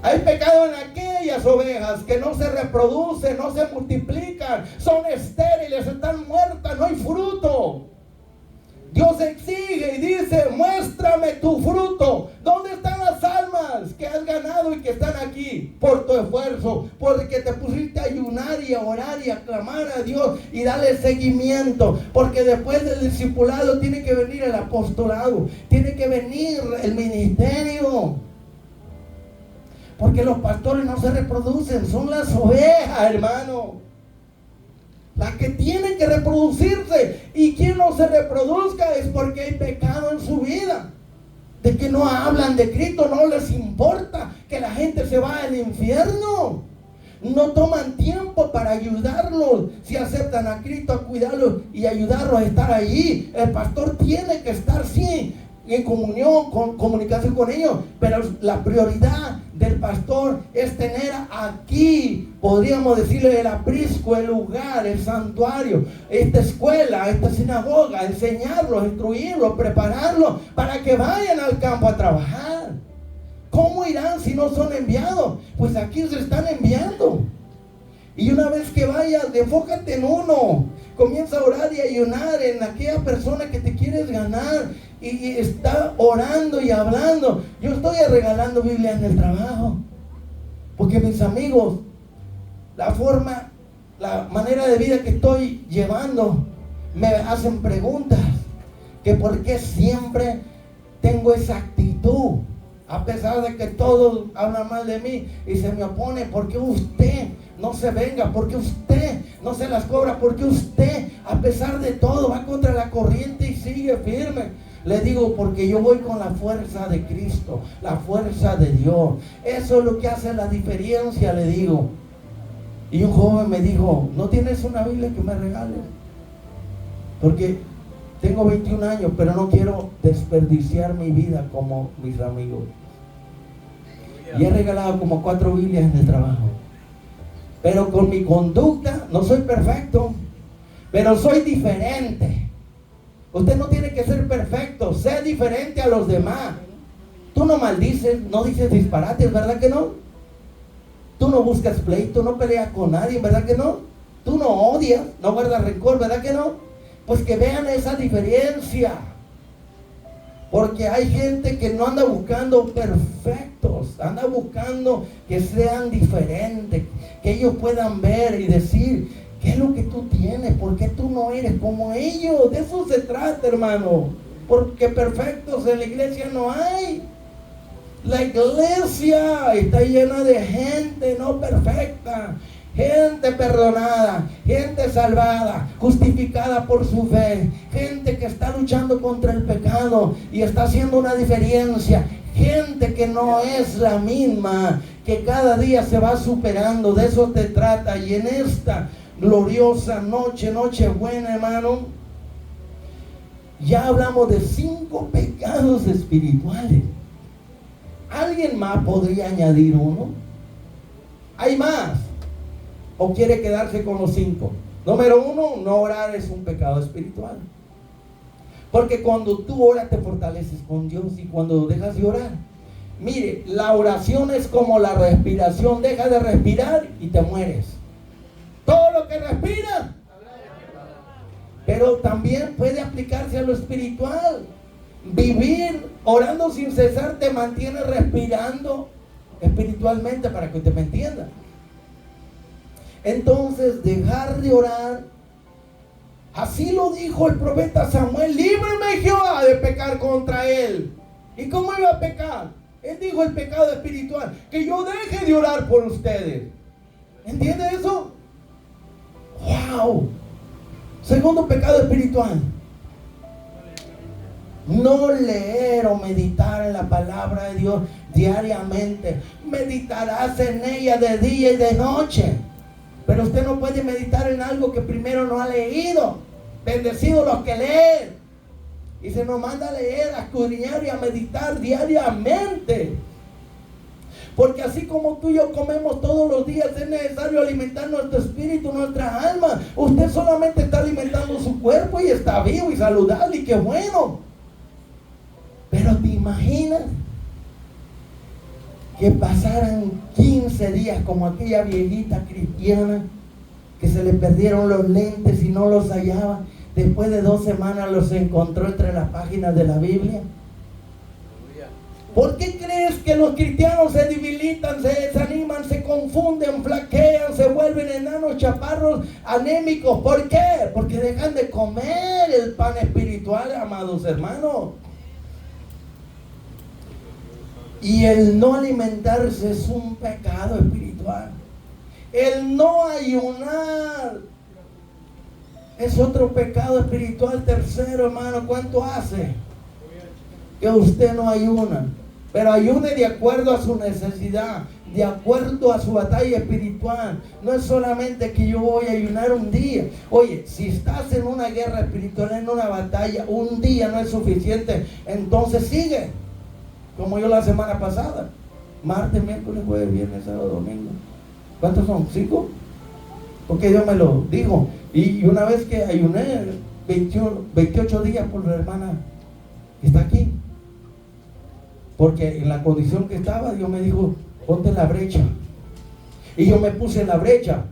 Hay pecado en aquellas ovejas que no se reproducen, no se multiplican, son estériles, están muertas, no hay fruto. Dios exige y dice, muéstrame tu fruto. ¿Dónde están las almas que has ganado y que están aquí? Por tu esfuerzo, porque te pusiste a ayunar y a orar y a clamar a Dios y darle seguimiento. Porque después del discipulado tiene que venir el apostolado, tiene que venir el ministerio. Porque los pastores no se reproducen, son las ovejas, hermano. Las que tienen que reproducirse. Y quien no se reproduzca es porque hay pecado en su vida. De que no hablan de Cristo, no les importa que la gente se vaya al infierno. No toman tiempo para ayudarlos. Si aceptan a Cristo, a cuidarlos y ayudarlos a estar allí. El pastor tiene que estar, sí, en comunión, comunicación con ellos. Pero la prioridad del pastor es tener aquí, podríamos decirle, el aprisco, el lugar, el santuario, esta escuela, esta sinagoga, enseñarlos, instruirlos, prepararlos para que vayan al campo a trabajar. ¿Cómo irán si no son enviados? Pues aquí se están enviando. Y una vez que vayas, enfócate en uno. Comienza a orar y ayunar en aquella persona que te quieres ganar. Y está orando y hablando. Yo estoy regalando Biblia en el trabajo. Porque mis amigos, la manera de vida que estoy llevando, me hacen preguntas. Que por qué siempre tengo esa actitud. A pesar de que todos hablan mal de mí y se me opone, ¿por qué usted no se venga? ¿Por qué usted no se las cobra? ¿Por qué usted, a pesar de todo, va contra la corriente y sigue firme? Le digo, porque yo voy con la fuerza de Cristo, la fuerza de Dios. Eso es lo que hace la diferencia, le digo. Y un joven me dijo, ¿no tienes una Biblia que me regales? Porque tengo 21 años, pero no quiero desperdiciar mi vida como mis amigos. Y he regalado como 4 Biblias en el trabajo. pero con mi conducta no soy perfecto, pero soy diferente. Usted no tiene que ser perfecto, sea diferente a los demás. Tú no maldices, no dices disparates, ¿verdad que no? Tú no buscas pleito, no peleas con nadie, ¿verdad que no? Tú no odias, no guardas rencor, ¿verdad que no? Pues que vean esa diferencia. Porque hay gente que no anda buscando perfectos, anda buscando que sean diferentes, que ellos puedan ver y decir, ¿qué es lo que tú tienes? ¿Por qué tú no eres como ellos? De eso se trata, hermano. Porque perfectos en la iglesia no hay. La iglesia está llena de gente no perfecta, gente perdonada, gente salvada, justificada por su fe, gente que está luchando contra el pecado y está haciendo una diferencia, gente que no es la misma, que cada día se va superando. De eso te trata. Y en esta gloriosa noche, noche buena, hermano, ya hablamos de 5 pecados espirituales. ¿Alguien más podría añadir uno? ¿Hay más? ¿O quiere quedarse con los 5? Número 1, no orar es un pecado espiritual. Porque cuando tú oras te fortaleces con Dios, y cuando dejas de orar, mire, la oración es como la respiración. Deja de respirar y te mueres. Todo lo que respira. Pero también puede aplicarse a lo espiritual. Vivir orando sin cesar te mantiene respirando espiritualmente, para que usted me entienda. Entonces, dejar de orar, así lo dijo el profeta Samuel: líbrame, Jehová, de pecar contra él. ¿Y cómo iba a pecar? Él dijo el pecado espiritual: que yo deje de orar por ustedes. ¿Entiende eso? ¡Wow! Segundo pecado espiritual: no leer o meditar en la palabra de Dios diariamente. Meditarás en ella de día y de noche. Pero usted no puede meditar en algo que primero no ha leído. Bendecidos los que leen. Y se nos manda a leer, a escudriñar y a meditar diariamente. Porque así como tú y yo comemos todos los días, es necesario alimentar nuestro espíritu, nuestra alma. Usted solamente está alimentando su cuerpo y está vivo y saludable, y qué bueno. Pero te imaginas que pasaran 15 días como aquella viejita cristiana que se le perdieron los lentes y no los hallaba. Después de 2 semanas los encontró entre las páginas de la Biblia. ¿Por qué crees que los cristianos se debilitan, se desaniman, se confunden, flaquean, se vuelven enanos, chaparros, anémicos? ¿Por qué? Porque dejan de comer el pan espiritual, amados hermanos. Y el no alimentarse es un pecado espiritual. El no ayunar es otro pecado espiritual. Tercero, hermano, ¿cuánto hace que usted no ayuna? Pero ayune de acuerdo a su necesidad, de acuerdo a su batalla espiritual. No es solamente que yo voy a ayunar un día. Oye, si estás en una guerra espiritual, en una batalla, un día no es suficiente. Entonces sigue. Como yo la semana pasada. Martes, miércoles, jueves, viernes, sábado, domingo. ¿Cuántos son? 5. Porque Dios me lo dijo. Y una vez que ayuné 28 días por la hermana que está aquí. Porque en la condición que estaba, Dios me dijo: ponte en la brecha. Y yo me puse en la brecha.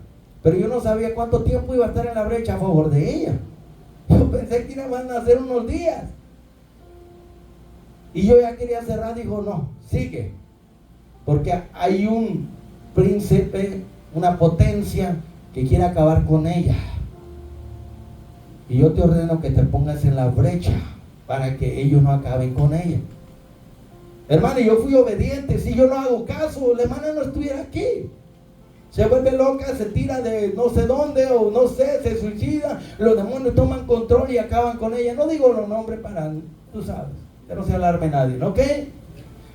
Pero yo no sabía cuánto tiempo iba a estar en la brecha a favor de ella. Yo pensé que iban a ser unos días. Y yo ya quería cerrar. Dijo: no, sigue. Porque hay un príncipe, una potencia que quiere acabar con ella. Y yo te ordeno que te pongas en la brecha para que ellos no acaben con ella. Hermano, yo fui obediente. Si yo no hago caso, la hermana no estuviera aquí. Se vuelve loca, se tira de no sé dónde, o no sé, se suicida. Los demonios toman control y acaban con ella. No digo los nombres para, tú sabes, que no se alarme nadie, ¿ok?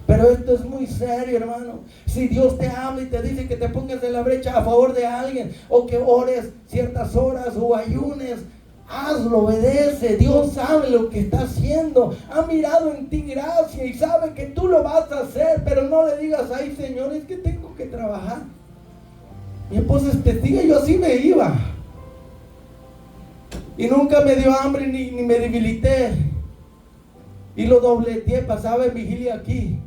Pero esto es muy serio, hermano. Si Dios te ama y te dice que te pongas en la brecha a favor de alguien, o que ores ciertas horas o ayunes, hazlo, obedece. Dios sabe lo que está haciendo. Ha mirado en ti gracia y sabe que tú lo vas a hacer. Pero no le digas: ay, Señor, es que tengo que trabajar. Mi esposa es testigo, yo así me iba. Y nunca me dio hambre ni me debilité. Y lo dobleteé, pasaba en vigilia aquí.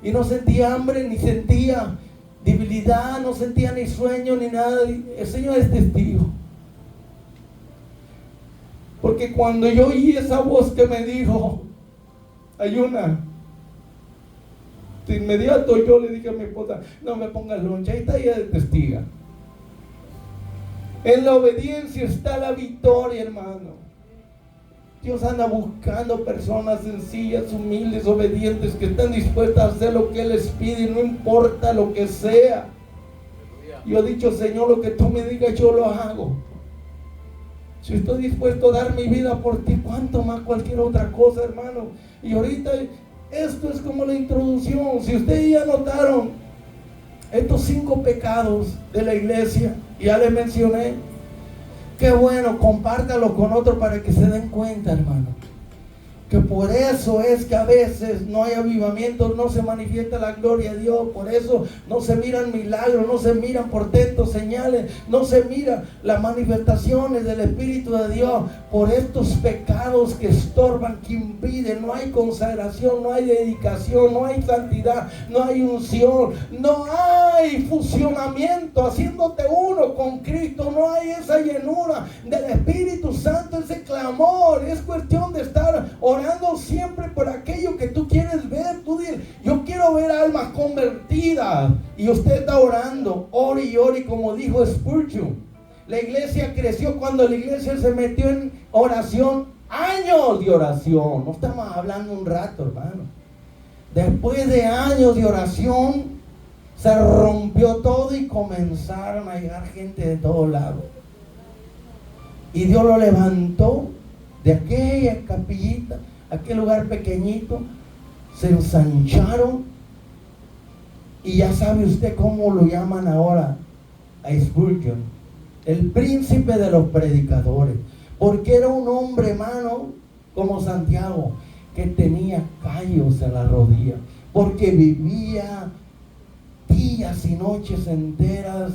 Y no sentía hambre, ni sentía debilidad, no sentía ni sueño, ni nada. El Señor es testigo. Porque cuando yo oí esa voz que me dijo, ayuna, de inmediato yo le dije a mi esposa, no me pongas loncha, ahí está ella de testiga. En la obediencia está la victoria, hermano. Dios anda buscando personas sencillas, humildes, obedientes, que están dispuestas a hacer lo que Él les pide, no importa lo que sea. Yo he dicho, Señor, lo que tú me digas yo lo hago. Si estoy dispuesto a dar mi vida por ti, ¿cuánto más cualquier otra cosa, hermano? Y ahorita esto es como la introducción. Si ustedes ya notaron estos 5 pecados de la iglesia, ya les mencioné. Qué bueno, compártalo con otros para que se den cuenta, hermano. Que por eso es que a veces no hay avivamiento, no se manifiesta la gloria de Dios. Por eso no se miran milagros, no se miran portentos, señales, no se miran las manifestaciones del Espíritu de Dios. Por estos pecados que estorban, que impiden. No hay consagración, no hay dedicación, no hay santidad, no hay unción, no hay fusionamiento, haciéndote uno con Cristo. No hay esa llenura del Espíritu Santo, ese clamor. Es cuestión de estar orando siempre por aquello que tú quieres ver. Tú dices, yo quiero ver almas convertidas, y usted está orando, ore y ore, como dijo Spurgeon. La iglesia creció cuando la iglesia se metió en oración, años de oración. No estamos hablando un rato, hermano. Después de años de oración se rompió todo y comenzaron a llegar gente de todos lados, y Dios lo levantó de aquella capillita, aquel lugar pequeñito. Se ensancharon, y ya sabe usted cómo lo llaman ahora a Spurgeon, el príncipe de los predicadores, porque era un hombre, hermano, como Santiago, que tenía callos en la rodilla, porque vivía días y noches enteras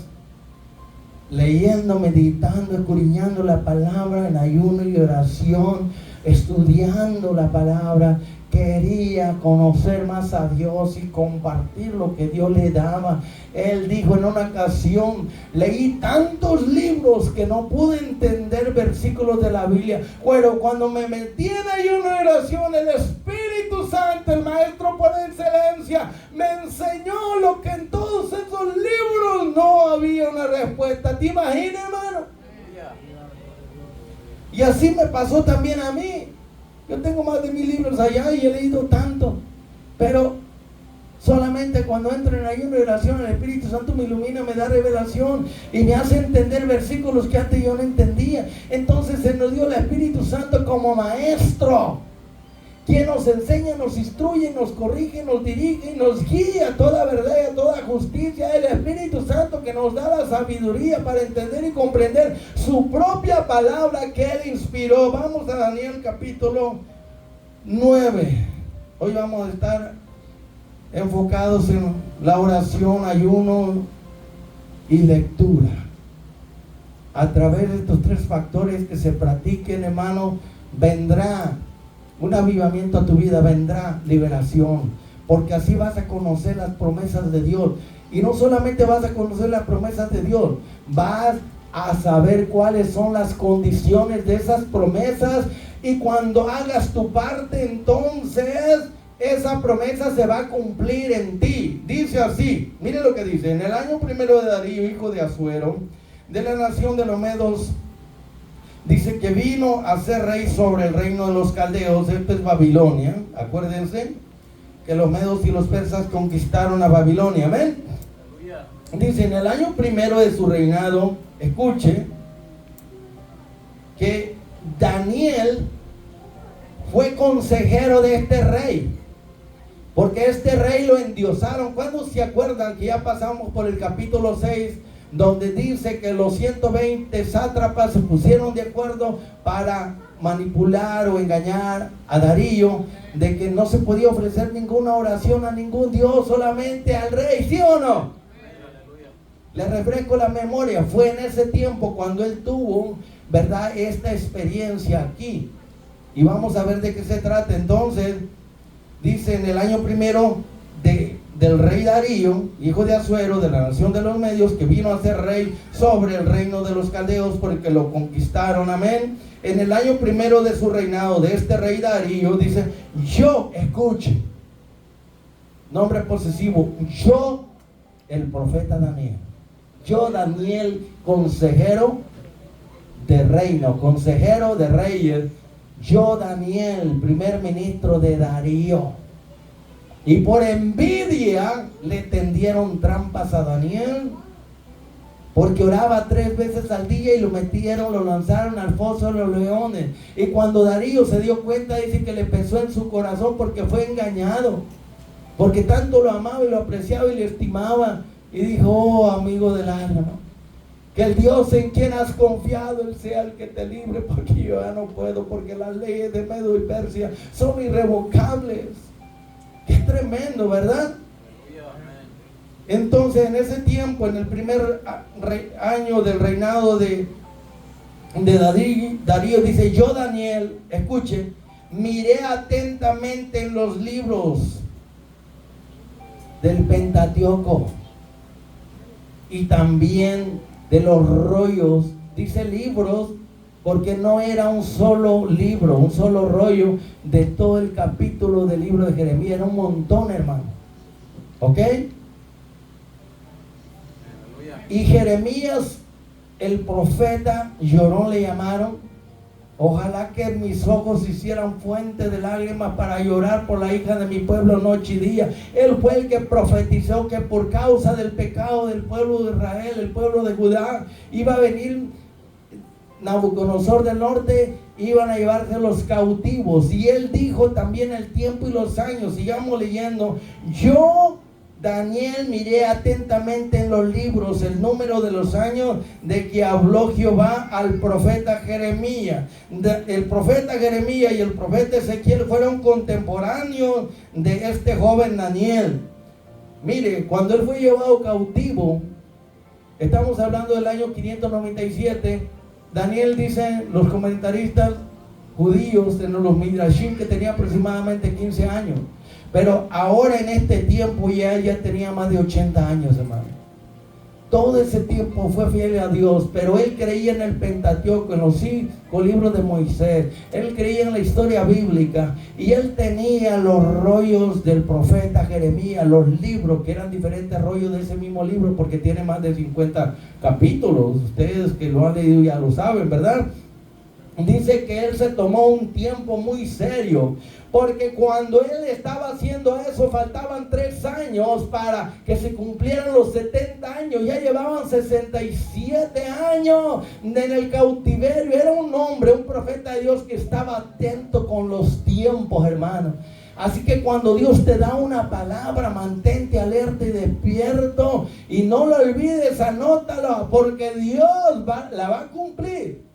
leyendo, meditando, escudriñando la palabra en ayuno y oración, estudiando la palabra. Quería conocer más a Dios y compartir lo que Dios le daba. Él dijo en una ocasión, leí tantos libros que no pude entender versículos de la Biblia, pero cuando me metí en ayuno y oración, el Espíritu Santo, el Maestro por excelencia, me enseñó lo que en todos esos libros no había una respuesta. ¿Te imaginas, hermano? Y así me pasó también a mí. Yo tengo más de 1000 libros allá y he leído tanto, pero solamente cuando entro en ayuno y oración, el Espíritu Santo me ilumina, me da revelación y me hace entender versículos que antes yo no entendía. Entonces se nos dio el Espíritu Santo como maestro, quien nos enseña, nos instruye, nos corrige, nos dirige, nos guía a toda verdad y a toda justicia. El Espíritu Santo que nos da la sabiduría para entender y comprender su propia palabra que Él inspiró. Vamos a Daniel capítulo 9. Hoy vamos a estar enfocados en la oración, ayuno y lectura. A través de estos 3 factores que se practiquen, hermano, vendrá un avivamiento a tu vida, vendrá liberación, porque así vas a conocer las promesas de Dios. Y no solamente vas a conocer las promesas de Dios, vas a saber cuáles son las condiciones de esas promesas, y cuando hagas tu parte, entonces esa promesa se va a cumplir en ti. Dice así, mire lo que dice: en el año 1 de Darío, hijo de Asuero, de la nación de los Medos, dice que vino a ser rey sobre el reino de los caldeos. Esto es Babilonia. Acuérdense que los medos y los persas conquistaron a Babilonia. Amén. Dice, en el año 1 de su reinado, escuche, que Daniel fue consejero de este rey, porque este rey lo endiosaron. ¿Cuándo se acuerdan que ya pasamos por el capítulo 6? Donde dice que los 120 sátrapas se pusieron de acuerdo para manipular o engañar a Darío, de que no se podía ofrecer ninguna oración a ningún dios, solamente al rey, ¿sí o no? Le refresco la memoria. Fue en ese tiempo cuando él tuvo, ¿verdad?, esta experiencia aquí. Y vamos a ver de qué se trata. Entonces, dice en el año primero del rey Darío, hijo de Asuero, de la nación de los Medios, que vino a ser rey sobre el reino de los caldeos porque lo conquistaron. Amén. En el año primero de su reinado, de este rey Darío, dice, yo, escuche, nombre posesivo, yo, el profeta Daniel. Yo, Daniel, consejero de reino, consejero de reyes. Yo, Daniel, primer ministro de Darío. Y por envidia le tendieron trampas a Daniel, porque oraba 3 veces al día y lo lanzaron al foso de los leones. Y cuando Darío se dio cuenta, dice que le pesó en su corazón porque fue engañado, porque tanto lo amaba y lo apreciaba y le estimaba. Y dijo, oh amigo del alma, que el Dios en quien has confiado, Él sea el que te libre, porque yo ya no puedo, porque las leyes de Medo y Persia son irrevocables. Qué tremendo, ¿verdad? Entonces, en ese tiempo, en el primer año del reinado de Darío, dice, yo, Daniel, escuche, miré atentamente en los libros del Pentateuco y también de los rollos. Dice libros porque no era un solo libro, un solo rollo de todo el capítulo del libro de Jeremías. Era un montón, hermano. ¿Ok? Y Jeremías, el profeta llorón, le llamaron. Ojalá que mis ojos se hicieran fuente de lágrimas para llorar por la hija de mi pueblo noche y día. Él fue el que profetizó que por causa del pecado del pueblo de Israel, el pueblo de Judá, iba a venir Nabucodonosor del norte, iban a llevarse los cautivos. Y él dijo también el tiempo y los años. Sigamos leyendo. Yo, Daniel, miré atentamente en los libros el número de los años de que habló Jehová al profeta Jeremías. El profeta Jeremías y el profeta Ezequiel fueron contemporáneos de este joven Daniel. Mire, cuando él fue llevado cautivo, estamos hablando del año 597, Daniel, dicen los comentaristas judíos en los Midrashim, que tenía aproximadamente 15 años. Pero ahora en este tiempo ya tenía más de 80 años, hermano. Todo ese tiempo fue fiel a Dios, pero él creía en el Pentateuco, en los 5 libros de Moisés. Él creía en la historia bíblica y él tenía los rollos del profeta Jeremías, los libros que eran diferentes rollos de ese mismo libro, porque tiene más de 50 capítulos. Ustedes que lo han leído ya lo saben, ¿verdad? Dice que él se tomó un tiempo muy serio, porque cuando él estaba haciendo eso faltaban 3 años para que se cumplieran los 70 años. Ya llevaban 67 años en el cautiverio. Era un hombre, un profeta de Dios que estaba atento con los tiempos, hermano. Así que cuando Dios te da una palabra, mantente alerta y despierto, y no lo olvides, anótalo, porque Dios la va a cumplir.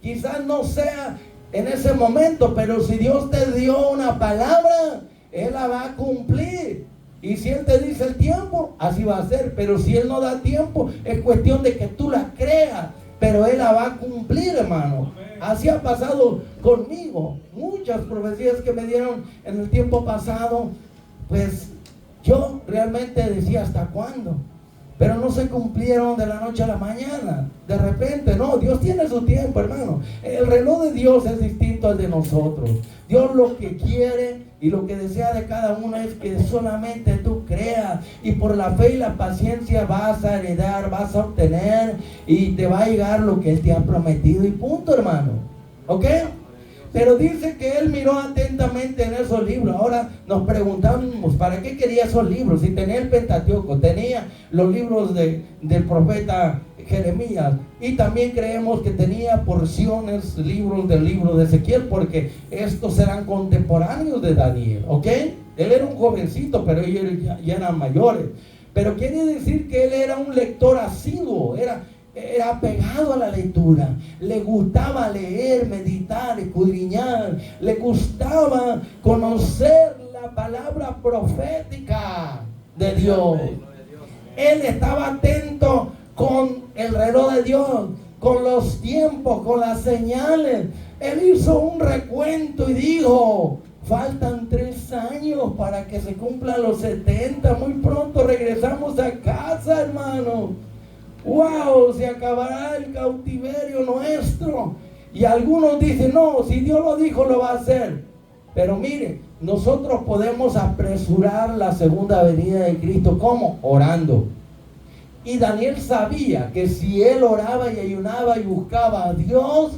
Quizás no sea en ese momento, pero si Dios te dio una palabra, Él la va a cumplir. Y si Él te dice el tiempo, así va a ser. Pero si Él no da tiempo, es cuestión de que tú la creas, pero Él la va a cumplir, hermano. Así ha pasado conmigo. Muchas profecías que me dieron en el tiempo pasado, pues yo realmente decía, ¿hasta cuándo? Pero no se cumplieron de la noche a la mañana. De repente, no, Dios tiene su tiempo, hermano. El reloj de Dios es distinto al de nosotros. Dios lo que quiere y lo que desea de cada uno es que solamente tú creas. Y por la fe y la paciencia vas a heredar, vas a obtener y te va a llegar lo que Él te ha prometido. Y punto, hermano. ¿Ok? Pero dice que él miró atentamente en esos libros. Ahora nos preguntamos, ¿para qué quería esos libros? Si tenía el Pentateuco, tenía los libros del profeta Jeremías, y también creemos que tenía porciones, libros del libro de Ezequiel, porque estos eran contemporáneos de Daniel, ¿ok? Él era un jovencito, pero ellos ya eran mayores. Pero quiere decir que él era un lector asiduo, era apegado a la lectura, le gustaba leer, meditar, escudriñar, le gustaba conocer la palabra profética de Dios. Él estaba atento con el reloj de Dios, con los tiempos, con las señales. Él hizo un recuento y dijo: faltan 3 años para que se cumplan los 70. Muy pronto regresamos a casa, hermano. ¡Wow! Se acabará el cautiverio nuestro. Y algunos dicen: no, si Dios lo dijo, lo va a hacer. Pero mire, nosotros podemos apresurar la segunda venida de Cristo. ¿Cómo? Orando. Y Daniel sabía que si él oraba y ayunaba y buscaba a Dios,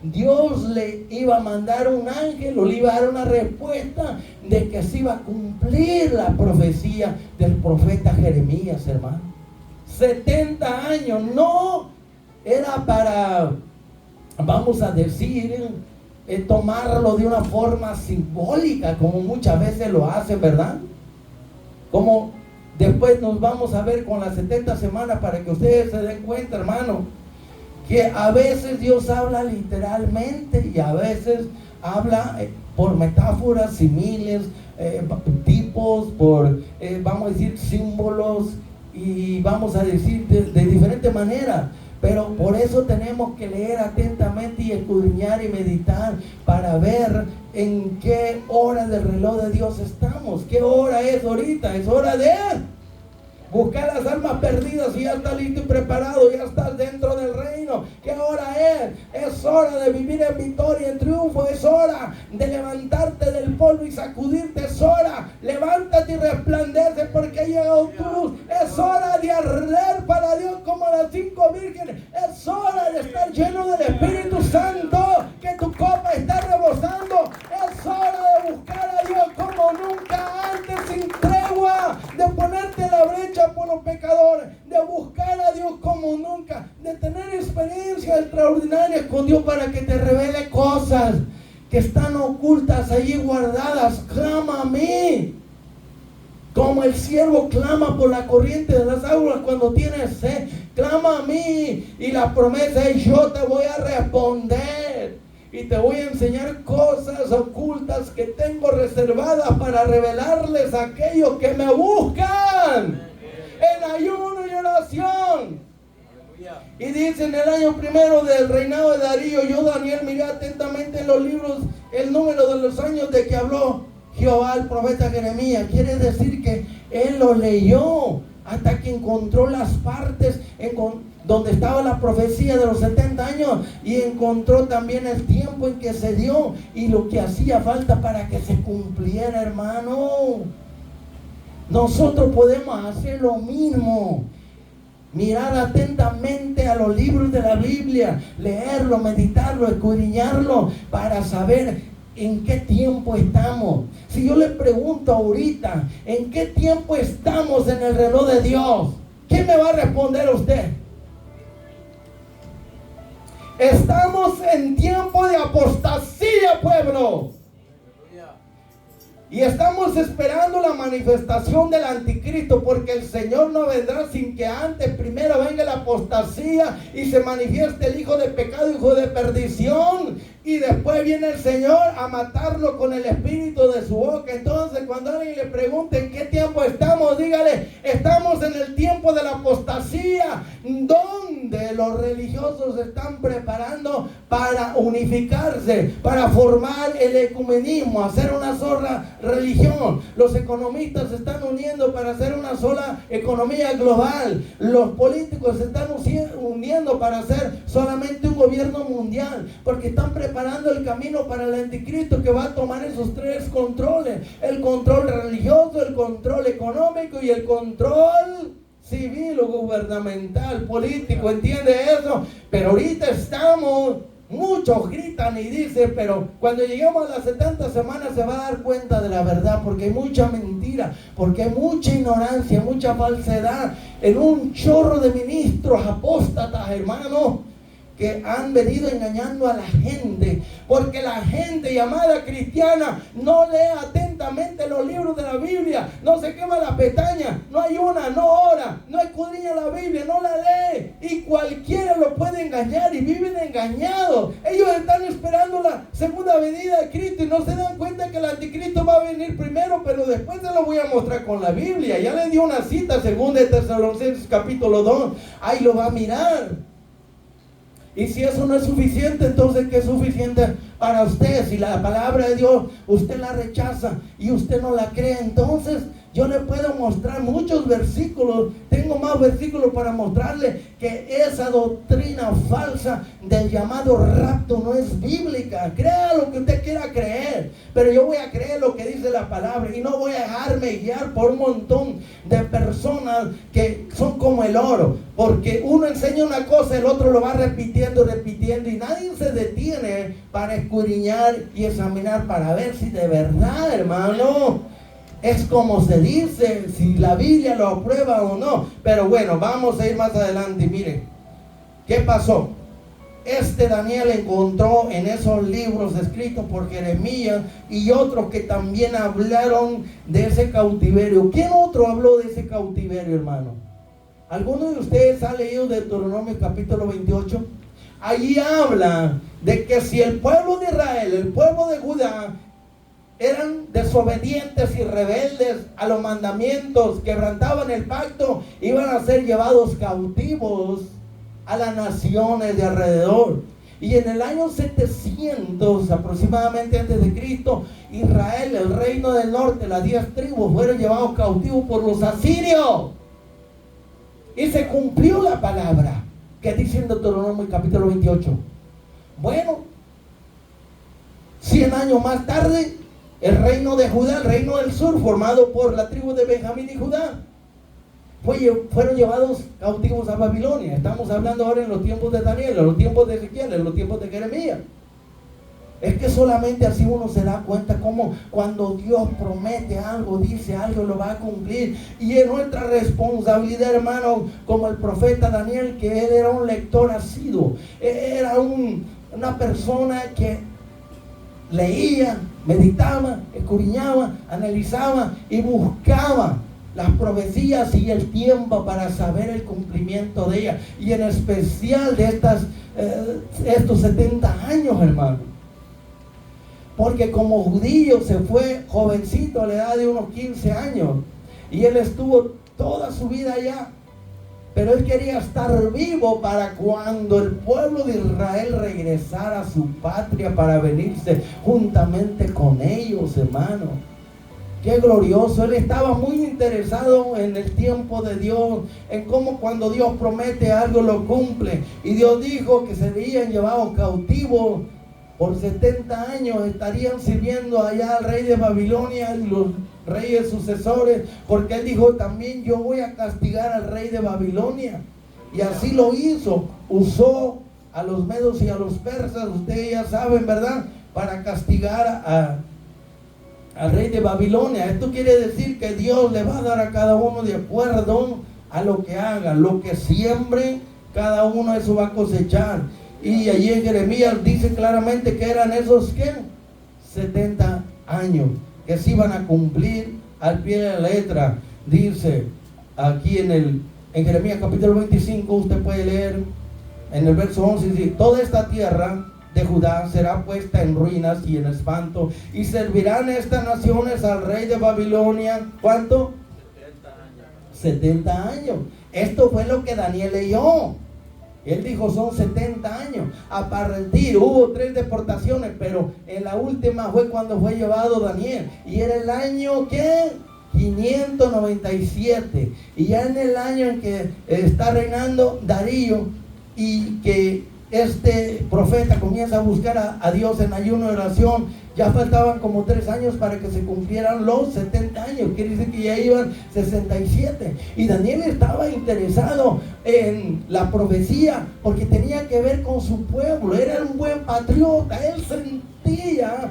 Dios le iba a mandar un ángel o le iba a dar una respuesta de que se iba a cumplir la profecía del profeta Jeremías, hermano. 70 años no era para, vamos a decir, tomarlo de una forma simbólica, como muchas veces lo hacen, ¿verdad? Como después nos vamos a ver con las 70 semanas para que ustedes se den cuenta, hermano, que a veces Dios habla literalmente y a veces habla por metáforas, similes, tipos, por, vamos a decir, símbolos, y vamos a decir de diferentes maneras. Pero por eso tenemos que leer atentamente y escudriñar y meditar para ver en qué hora del reloj de Dios estamos. ¿Qué hora es ahorita? Es hora de buscar las almas perdidas y ya está listo y preparado, ya estás dentro del reino. ¿Qué hora es? Es hora de vivir en victoria, en triunfo. Es hora de levantarte del polvo y sacudirte. Es hora, levántate y resplandece porque ha llegado tu luz. Es hora de arder para Dios como las 5 vírgenes. Es hora de estar lleno del Espíritu Santo, que tu copa está rebosando. Es hora de buscar a Dios como nunca antes, sin tregua, de ponerte en la brecha por los pecadores, de buscar a Dios como nunca, de tener experiencias extraordinarias con Dios para que te revele cosas que están ocultas allí guardadas. Clama a mí, como el siervo clama por la corriente de las aguas cuando tiene sed. Clama a mí y la promesa es: yo te voy a responder y te voy a enseñar cosas ocultas que tengo reservadas para revelarles a aquellos que me buscan en ayuno y oración. Y dice: en el año primero del reinado de Darío, yo, Daniel, miré atentamente en los libros el número de los años de que habló Jehová al profeta Jeremías. Quiere decir que él lo leyó hasta que encontró las partes donde estaba la profecía de los 70 años, y encontró también el tiempo en que se dio y lo que hacía falta para que se cumpliera, hermano. Nosotros podemos hacer lo mismo. Mirar atentamente a los libros de la Biblia, leerlo, meditarlo, escudriñarlo para saber en qué tiempo estamos. Si yo le pregunto ahorita, ¿en qué tiempo estamos en el reloj de Dios? ¿Qué me va a responder usted? Estamos en tiempo de apostasía, pueblo. Y estamos esperando la manifestación del anticristo, porque el Señor no vendrá sin que antes primero venga la apostasía y se manifieste el hijo de pecado, hijo de perdición, y después viene el Señor a matarlo con el espíritu de su boca. Entonces, cuando alguien le pregunte en qué tiempo estamos, dígale: estamos en el tiempo de la apostasía, donde los religiosos se están preparando para unificarse, para formar el ecumenismo, hacer una sola religión. Los economistas se están uniendo para hacer una sola economía global. Los políticos se están uniendo para hacer solamente un gobierno mundial, porque están preparando el camino para el anticristo, que va a tomar esos 3 controles: el control religioso, el control económico y el control civil o gubernamental, político. ¿Entiende eso? Pero ahorita estamos, muchos gritan y dicen, pero cuando lleguemos a las 70 semanas se va a dar cuenta de la verdad, porque hay mucha mentira, porque hay mucha ignorancia, mucha falsedad en un chorro de ministros apóstatas, hermano, que han venido engañando a la gente, porque la gente llamada cristiana no lee atentamente los libros de la Biblia, no se quema la pestaña, no ayuna, no ora, no escudriña la Biblia, no la lee, y cualquiera lo puede engañar y viven engañados. Ellos están esperando la segunda venida de Cristo y no se dan cuenta que el anticristo va a venir primero, pero después se lo voy a mostrar con la Biblia. Ya le dio una cita, 2 de Tesalonicenses capítulo 2, ahí lo va a mirar. Y si eso no es suficiente, entonces ¿qué es suficiente para usted? Si la palabra de Dios usted la rechaza y usted no la cree, entonces yo le puedo mostrar muchos versículos. Tengo más versículos para mostrarle que esa doctrina falsa del llamado rapto no es bíblica. Crea lo que usted quiera creer, pero yo voy a creer lo que dice la palabra y no voy a dejarme guiar por un montón de personas que son como el oro, porque uno enseña una cosa, el otro lo va repitiendo y nadie se detiene para escudriñar y examinar para ver si de verdad, hermano, es como se dice, si la Biblia lo aprueba o no. Pero bueno, vamos a ir más adelante. Miren, ¿qué pasó? Daniel encontró en esos libros escritos por Jeremías y otros que también hablaron de ese cautiverio. ¿Quién otro habló de ese cautiverio, hermano? ¿Alguno de ustedes ha leído Deuteronomio capítulo 28? Allí habla de que si el pueblo de Israel, el pueblo de Judá, eran desobedientes y rebeldes a los mandamientos, quebrantaban el pacto, iban a ser llevados cautivos a las naciones de alrededor. Y en el año 700 aproximadamente antes de Cristo, Israel, el reino del norte, las 10 tribus, fueron llevados cautivos por los asirios. Y se cumplió la palabra que dice en Deuteronomio capítulo 28. Bueno, 100 años más tarde, el reino de Judá, el reino del sur, formado por la tribu de Benjamín y Judá, fueron llevados cautivos a Babilonia. Estamos hablando ahora en los tiempos de Daniel, en los tiempos de Ezequiel, en los tiempos de Jeremías. Es que solamente así uno se da cuenta cómo cuando Dios promete algo, dice algo, lo va a cumplir. Y es nuestra responsabilidad, hermano, como el profeta Daniel, que él era un lector asiduo, era una persona que leía, meditaba, escudriñaba, analizaba y buscaba las profecías y el tiempo para saber el cumplimiento de ellas. Y en especial de estos 70 años, hermano. Porque como judío se fue jovencito a la edad de unos 15 años. Y él estuvo toda su vida allá. Pero él quería estar vivo para cuando el pueblo de Israel regresara a su patria para venirse juntamente con ellos, hermano. Qué glorioso. Él estaba muy interesado en el tiempo de Dios, en cómo cuando Dios promete algo lo cumple. Y Dios dijo que serían llevados cautivos por 70 años, estarían sirviendo allá al rey de Babilonia y los reyes sucesores, porque él dijo también yo voy a castigar al rey de Babilonia. Y así lo hizo, usó a los medos y a los persas, ustedes ya saben, ¿verdad? Para castigar al rey de Babilonia. Esto quiere decir que Dios le va a dar a cada uno de acuerdo a lo que haga, lo que siembre, cada uno eso va a cosechar. Y allí en Jeremías dice claramente que eran esos ¿qué? 70 años que se iban a cumplir al pie de la letra. Dice aquí en Jeremías capítulo 25, usted puede leer en el verso 11, dice: toda esta tierra de Judá será puesta en ruinas y en espanto, y servirán estas naciones al rey de Babilonia. ¿Cuánto? 70 años. Esto fue lo que Daniel leyó. Él dijo son 70 años. A partir, hubo 3 deportaciones, pero en la última fue cuando fue llevado Daniel. Y era el año ¿qué? 597. Y ya en el año en que está reinando Darío y que este profeta comienza a buscar a Dios en ayuno y oración, ya faltaban como 3 años para que se cumplieran los 70 años. Quiere decir que ya iban 67. Y Daniel estaba interesado en la profecía porque tenía que ver con su pueblo. Era un buen patriota. Él sentía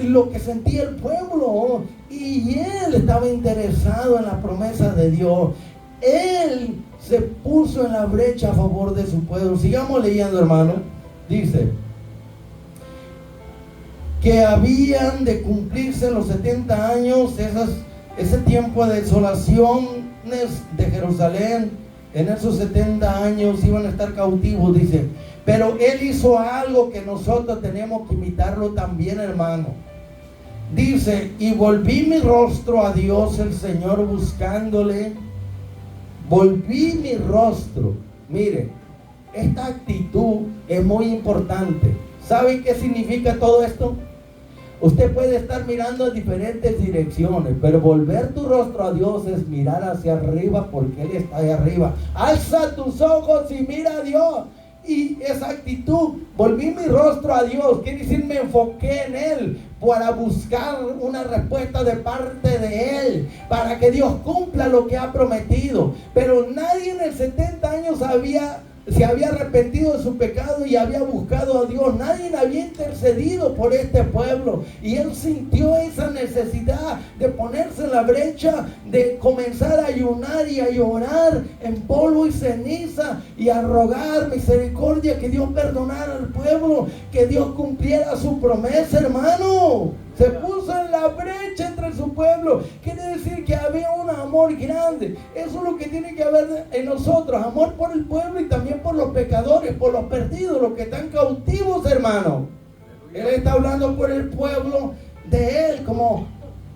lo que sentía el pueblo. Y él estaba interesado en la promesa de Dios. Él se puso en la brecha a favor de su pueblo. Sigamos leyendo, hermano. Dice que habían de cumplirse los 70 años, ese tiempo de desolaciones de Jerusalén. En esos 70 años iban a estar cautivos, dice. Pero Él hizo algo que nosotros tenemos que imitarlo también, hermano. Dice, y volví mi rostro a Dios el Señor buscándole. Volví mi rostro. Mire, esta actitud es muy importante. ¿Saben qué significa todo esto? Usted puede estar mirando en diferentes direcciones, pero volver tu rostro a Dios es mirar hacia arriba porque Él está ahí arriba. Alza tus ojos y mira a Dios. Y esa actitud, volví mi rostro a Dios, quiere decir me enfoqué en Él para buscar una respuesta de parte de Él, para que Dios cumpla lo que ha prometido. Pero nadie en el 70 años se había arrepentido de su pecado y había buscado a Dios. Nadie había intercedido por este pueblo. Y Él sintió esa necesidad de ponerse en la brecha, de comenzar a ayunar y a llorar en polvo y ceniza y a rogar misericordia, que Dios perdonara al pueblo, que Dios cumpliera su promesa, hermano. Se puso en la brecha entre su pueblo. Quiere decir que había un amor grande. Eso es lo que tiene que haber en nosotros. Amor por el pueblo y también por los pecadores, por los perdidos, los que están cautivos, hermano. Él está hablando por el pueblo de Él como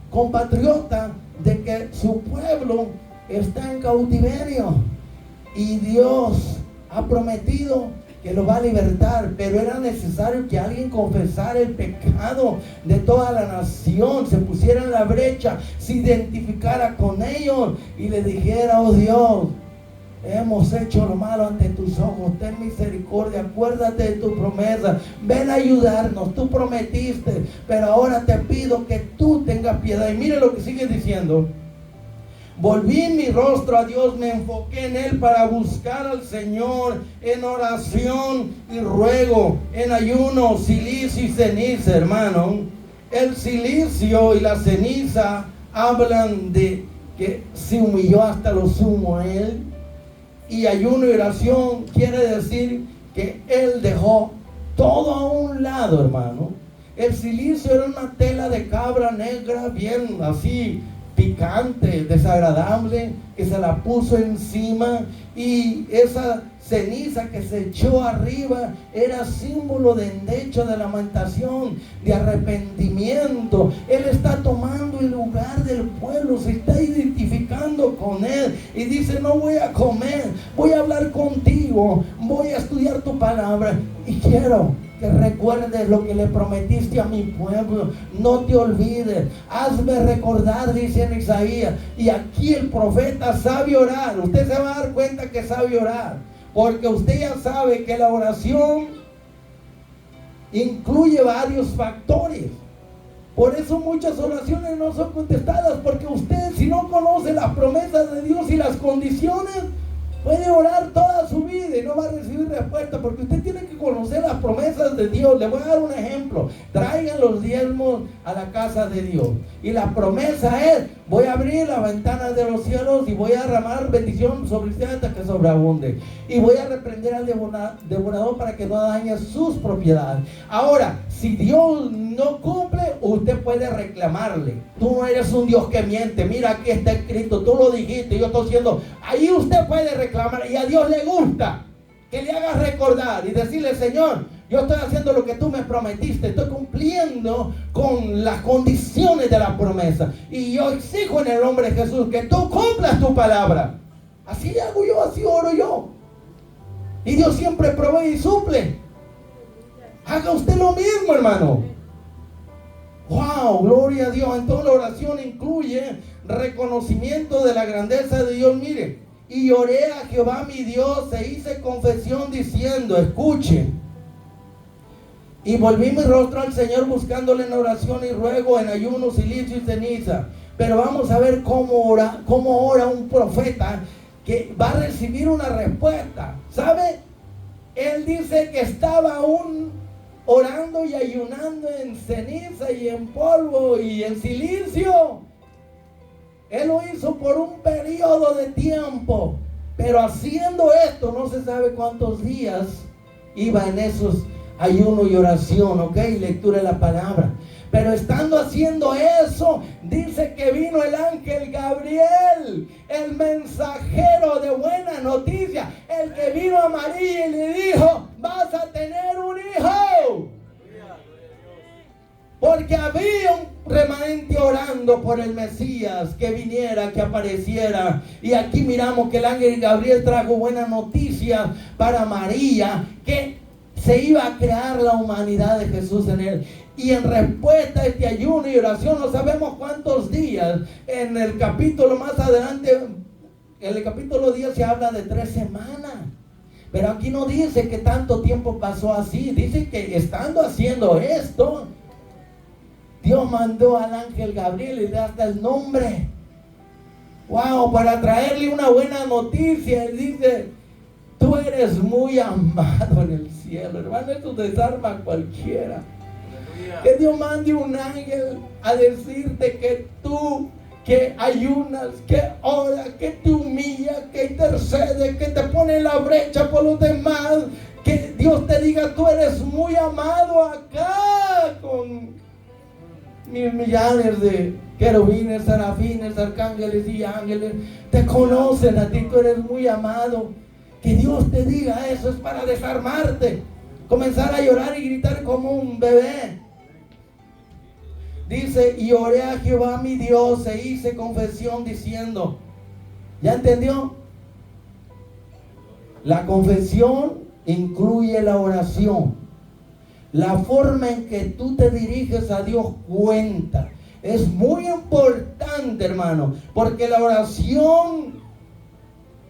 compatriota, de que su pueblo está en cautiverio. Y Dios ha prometido que lo va a libertar, pero era necesario que alguien confesara el pecado de toda la nación, se pusiera en la brecha, se identificara con ellos y le dijera: oh Dios, hemos hecho lo malo ante tus ojos, ten misericordia, acuérdate de tu promesa, ven a ayudarnos, tú prometiste, pero ahora te pido que tú tengas piedad. Y mire lo que sigue diciendo: volví mi rostro a Dios, me enfoqué en Él para buscar al Señor en oración y ruego, en ayuno, silicio y ceniza, hermano. El silicio y la ceniza hablan de que se humilló hasta lo sumo a Él. Y ayuno y oración quiere decir que Él dejó todo a un lado, hermano. El silicio era una tela de cabra negra, bien así, picante, desagradable, que se la puso encima, y esa ceniza que se echó arriba era símbolo de endecho, de lamentación, de arrepentimiento. Él está tomando el lugar del pueblo, se está identificando con Él y dice: no voy a comer, voy a hablar contigo, voy a estudiar tu palabra y quiero que recuerdes lo que le prometiste a mi pueblo. No te olvides, hazme recordar, dice en Isaías. Y aquí el profeta sabe orar. Usted se va a dar cuenta que sabe orar, porque usted ya sabe que la oración incluye varios factores. Por eso muchas oraciones no son contestadas, porque usted, si no conoce las promesas de Dios y las condiciones, puede orar toda su vida y no va a recibir respuesta, porque usted tiene que conocer las promesas de Dios. Le voy a dar un ejemplo: traigan los diezmos a la casa de Dios, y la promesa es: voy a abrir las ventanas de los cielos y voy a derramar bendición sobre usted hasta que sobreabunde, y voy a reprender al devorador para que no dañe sus propiedades. Ahora, si Dios no cumple, usted puede reclamarle: tú no eres un Dios que miente, mira, aquí está escrito, tú lo dijiste, yo estoy haciendo. Ahí usted puede reclamar, y a Dios le gusta que le hagas recordar y decirle: Señor, yo estoy haciendo lo que tú me prometiste, estoy cumpliendo con las condiciones de la promesa, y yo exijo en el nombre de Jesús que tú cumplas tu palabra. Así hago yo, así oro yo, y Dios siempre provee y suple. Haga usted lo mismo, hermano. Wow, gloria a Dios. Entonces la oración incluye reconocimiento de la grandeza de Dios. Mire: y oré a Jehová mi Dios e hice confesión diciendo, escuchen, y volví mi rostro al Señor buscándole en oración y ruego, en ayuno, silicio y ceniza. Pero vamos a ver cómo ora un profeta que va a recibir una respuesta. ¿Sabe? Él dice que estaba aún orando y ayunando en ceniza y en polvo y en silicio. Él lo hizo por un periodo de tiempo. Pero haciendo esto, no se sabe cuántos días iba en esos ayuno y oración, ¿ok? Lectura de la palabra. Pero estando haciendo eso, dice que vino el ángel Gabriel, el mensajero de buena noticia, el que vino a María y le dijo: vas a tener un hijo. Porque había un remanente orando por el Mesías que viniera, que apareciera. Y aquí miramos que el ángel Gabriel trajo buena noticia para María, que se iba a crear la humanidad de Jesús en él. Y en respuesta a este ayuno y oración, no sabemos cuántos días, en el capítulo más adelante, en el capítulo 10 se habla de 3 semanas. Pero aquí no dice que tanto tiempo pasó así. Dice que estando haciendo esto, Dios mandó al ángel Gabriel y le da hasta el nombre. Wow, para traerle una buena noticia. Él dice: tú eres muy amado en el cielo. Hermano, esto desarma a cualquiera. Que Dios mande un ángel a decirte que tú, que ayunas, que oras, que te humillas, que intercedes, que te pone en la brecha por los demás. Que Dios te diga: tú eres muy amado acá, con millares de querubines, serafines, arcángeles y ángeles. Te conocen a ti, tú eres muy amado. Que Dios te diga eso es para desarmarte, comenzar a llorar y gritar como un bebé. Dice: y oré a Jehová mi Dios e hice confesión diciendo. ¿Ya entendió? La confesión incluye la oración. La forma en que tú te diriges a Dios cuenta. Es muy importante, hermano, porque la oración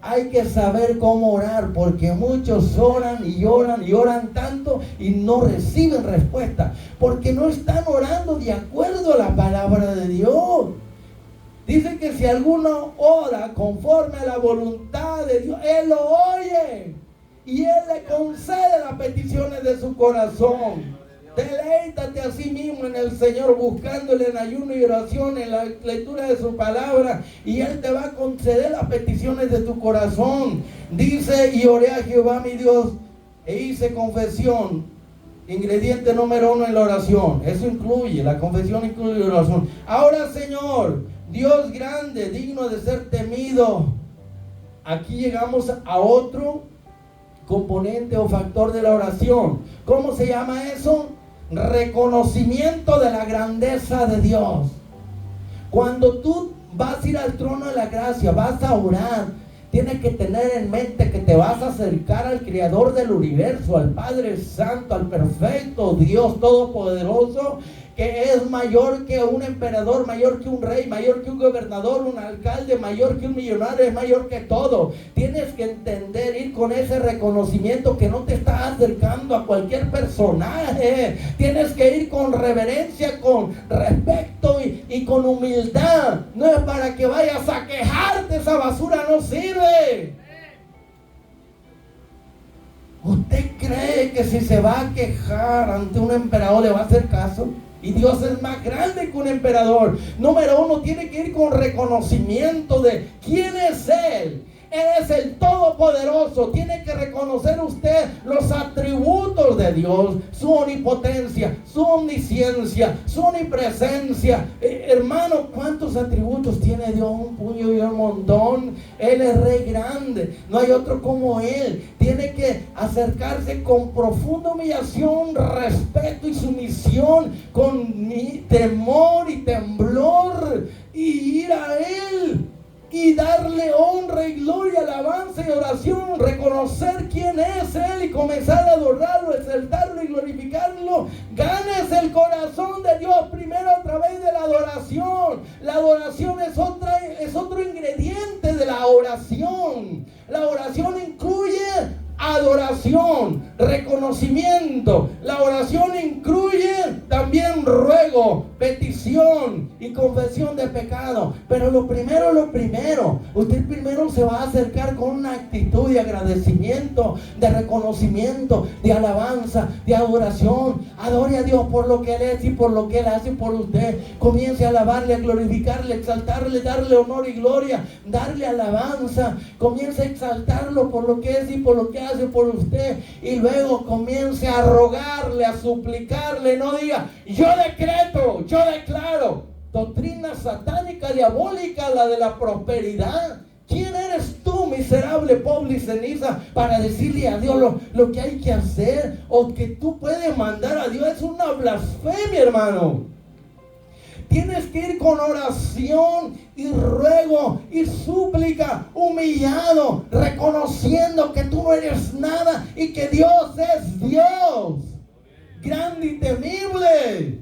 hay que saber cómo orar, porque muchos oran y oran y oran tanto y no reciben respuesta, porque no están orando de acuerdo a la palabra de Dios. Dice que si alguno ora conforme a la voluntad de Dios, Él lo oye y Él le concede las peticiones de su corazón. Deleítate a sí mismo en el Señor, buscándole en ayuno y oración, en la lectura de su palabra, y Él te va a conceder las peticiones de tu corazón. Dice: y oré a Jehová mi Dios e hice confesión. Ingrediente número 1 en la oración. Eso incluye, la confesión incluye la oración. Ahora, Señor, Dios grande, digno de ser temido. Aquí llegamos a otro componente o factor de la oración. ¿Cómo se llama eso? Reconocimiento de la grandeza de Dios. Cuando tú vas a ir al trono de la gracia, vas a orar, tienes que tener en mente que te vas a acercar al Creador del universo, al Padre Santo, al perfecto Dios Todopoderoso, que es mayor que un emperador, mayor que un rey, mayor que un gobernador, un alcalde, mayor que un millonario, es mayor que todo. Tienes que entender, ir con ese reconocimiento, que no te está acercando a cualquier personaje. Tienes que ir con reverencia, con respeto y con humildad. No es para que vayas a quejarte, esa basura no sirve. ¿Usted cree que si se va a quejar ante un emperador le va a hacer caso? Y Dios es más grande que un emperador. Número 1, tiene que ir con reconocimiento de quién es Él. Él es el Todopoderoso. Tiene que reconocer usted los atributos de Dios, su omnipotencia, su omnisciencia, su omnipresencia. Hermano, ¿cuántos atributos tiene Dios? Un puño y un montón. Él es Rey grande, no hay otro como Él. Tiene que acercarse con profunda humillación, respeto y sumisión, con temor y temblor, y ir a Él y darle honra y gloria, alabanza y oración, reconocer quién es Él y comenzar a adorarlo, exaltarlo y glorificarlo. Ganes el corazón de Dios primero a través de la adoración. La adoración es otro ingrediente de la oración. La oración incluye adoración, reconocimiento. La oración incluye también ruego, petición y confesión de pecado. Pero lo primero, usted primero se va a acercar con una actitud de agradecimiento, de reconocimiento, de alabanza, de adoración. Adore a Dios por lo que Él es y por lo que Él hace por usted. Comience a alabarle, a glorificarle, a exaltarle, darle honor y gloria, darle alabanza. Comience a exaltarlo por lo que es y por lo que hace por usted. Y luego comience a rogarle, a suplicarle. No diga, yo decreto, yo declaro. Doctrina satánica, diabólica, la de la prosperidad. ¿Quién eres tú, miserable, pobre y ceniza, para decirle a Dios lo que hay que hacer? O que tú puedes mandar a Dios. Es una blasfemia, hermano. Tienes que ir con oración y ruego y súplica, humillado, reconociendo que tú no eres nada y que Dios es Dios, grande y temible.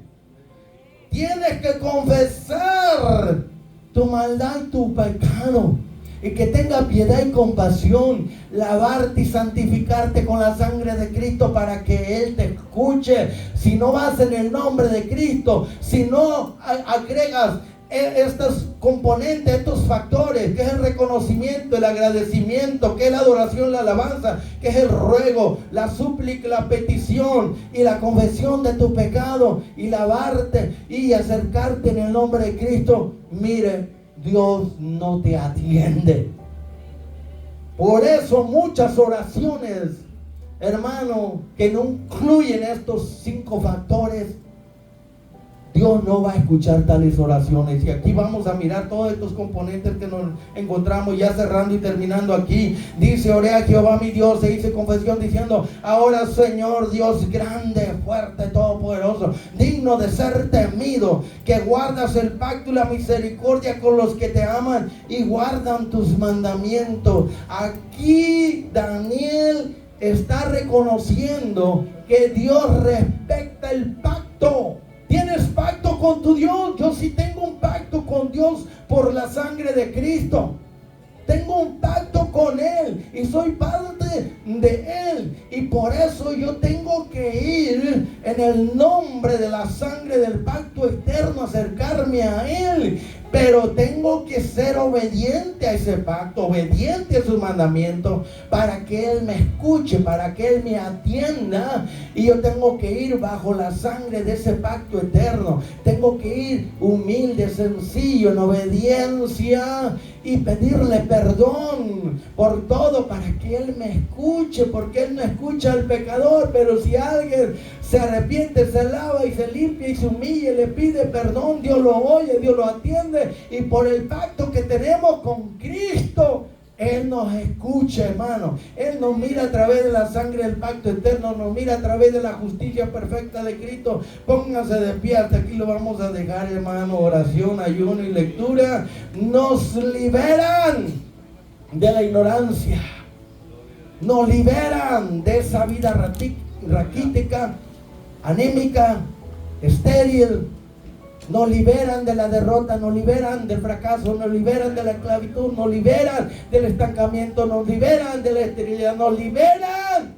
Tienes que confesar tu maldad y tu pecado, y que tenga piedad y compasión, lavarte y santificarte con la sangre de Cristo para que Él te escuche. Si no vas en el nombre de Cristo, si no agregas estos componentes, estos factores, que es el reconocimiento, el agradecimiento, que es la adoración, la alabanza, que es el ruego, la súplica, la petición y la confesión de tu pecado, y lavarte y acercarte en el nombre de Cristo, mire, Dios no te atiende. Por eso muchas oraciones, hermano, que no incluyen estos 5 factores, Dios no va a escuchar tales oraciones. Y aquí vamos a mirar todos estos componentes que nos encontramos, ya cerrando y terminando aquí. Dice, oré a Jehová mi Dios, e hice confesión diciendo, ahora Señor Dios grande, fuerte, todopoderoso, digno de ser temido, que guardas el pacto y la misericordia con los que te aman y guardan tus mandamientos. Aquí Daniel está reconociendo que Dios respeta el pacto. ¿Tienes pacto con tu Dios? Yo sí tengo un pacto con Dios por la sangre de Cristo. Tengo un pacto con Él y soy parte de Él. Y por eso yo tengo que ir en el nombre de la sangre del pacto eterno, acercarme a Él. Pero tengo que ser obediente a ese pacto, obediente a sus mandamientos, para que Él me escuche, para que Él me atienda. Y yo tengo que ir bajo la sangre de ese pacto eterno. Tengo que ir humilde, sencillo, en obediencia, y pedirle perdón por todo para que Él me escuche, porque Él no escucha al pecador. Pero si alguien se arrepiente, se lava y se limpia y se humilla y le pide perdón, Dios lo oye, Dios lo atiende. Y por el pacto que tenemos con Cristo, Él nos escucha, hermano. Él nos mira a través de la sangre del pacto eterno, nos mira a través de la justicia perfecta de Cristo. Póngase de pie, hasta aquí lo vamos a dejar, hermano. Oración, ayuno y lectura nos liberan de la ignorancia, nos liberan de esa vida raquítica, anémica, estéril. Nos liberan de la derrota, nos liberan del fracaso, nos liberan de la esclavitud, nos liberan del estancamiento, nos liberan de la esterilidad, nos liberan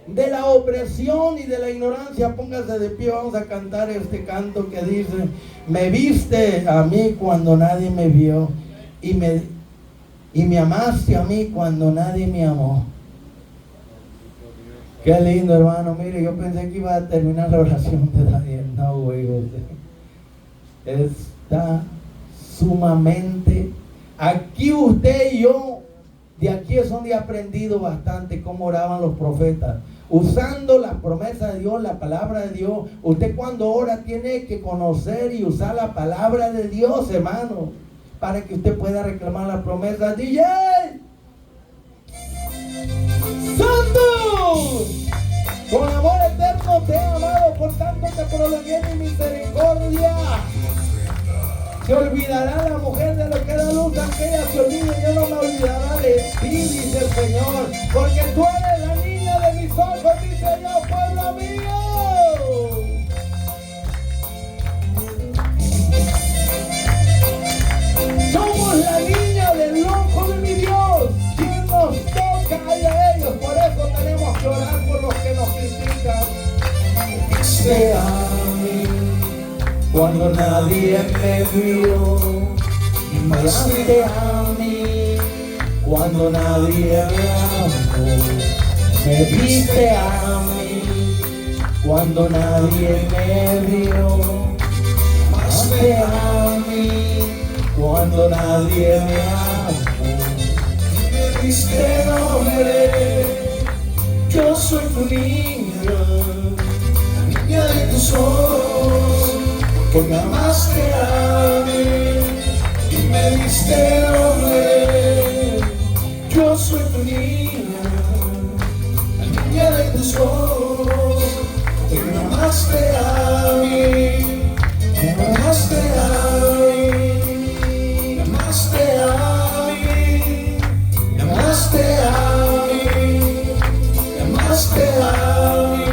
de la opresión y de la ignorancia. Póngase de pie, vamos a cantar este canto que dice: me viste a mí cuando nadie me vio, y me amaste a mí cuando nadie me amó. Qué lindo, hermano. Mire, yo pensé que iba a terminar la oración de Daniel. No, güey. Está sumamente. Aquí usted y yo, de aquí es donde he aprendido bastante cómo oraban los profetas. Usando la promesa de Dios, la palabra de Dios. Usted cuando ora tiene que conocer y usar la palabra de Dios, hermano, para que usted pueda reclamar la promesa. DJ Santo, con amor eterno te he amado, por tanto te prolongué mi misericordia. Se olvidará la mujer de lo que da luz, aquella se olvide, yo no me olvidará de ti, dice el Señor, porque tú eres la niña de mis ojos, dice Dios, pueblo mío. Somos la niña del ojo de mi Dios. Quien nos toca a ellos, que nos critican. Me viste a mí cuando nadie me vio. Y me amaste a mí cuando nadie me amó. Me viste a mí cuando nadie me vio. Me amaste a mí cuando nadie me amó. Me diste nombre, yo soy tu niña, la niña de tus ojos, que me amaste a mí y me diste nombre. Yo soy tu niña, la niña de tus ojos, que me amaste a mí, me amaste a mí, me amaste a mí, me amaste a mí, me amaste a mí.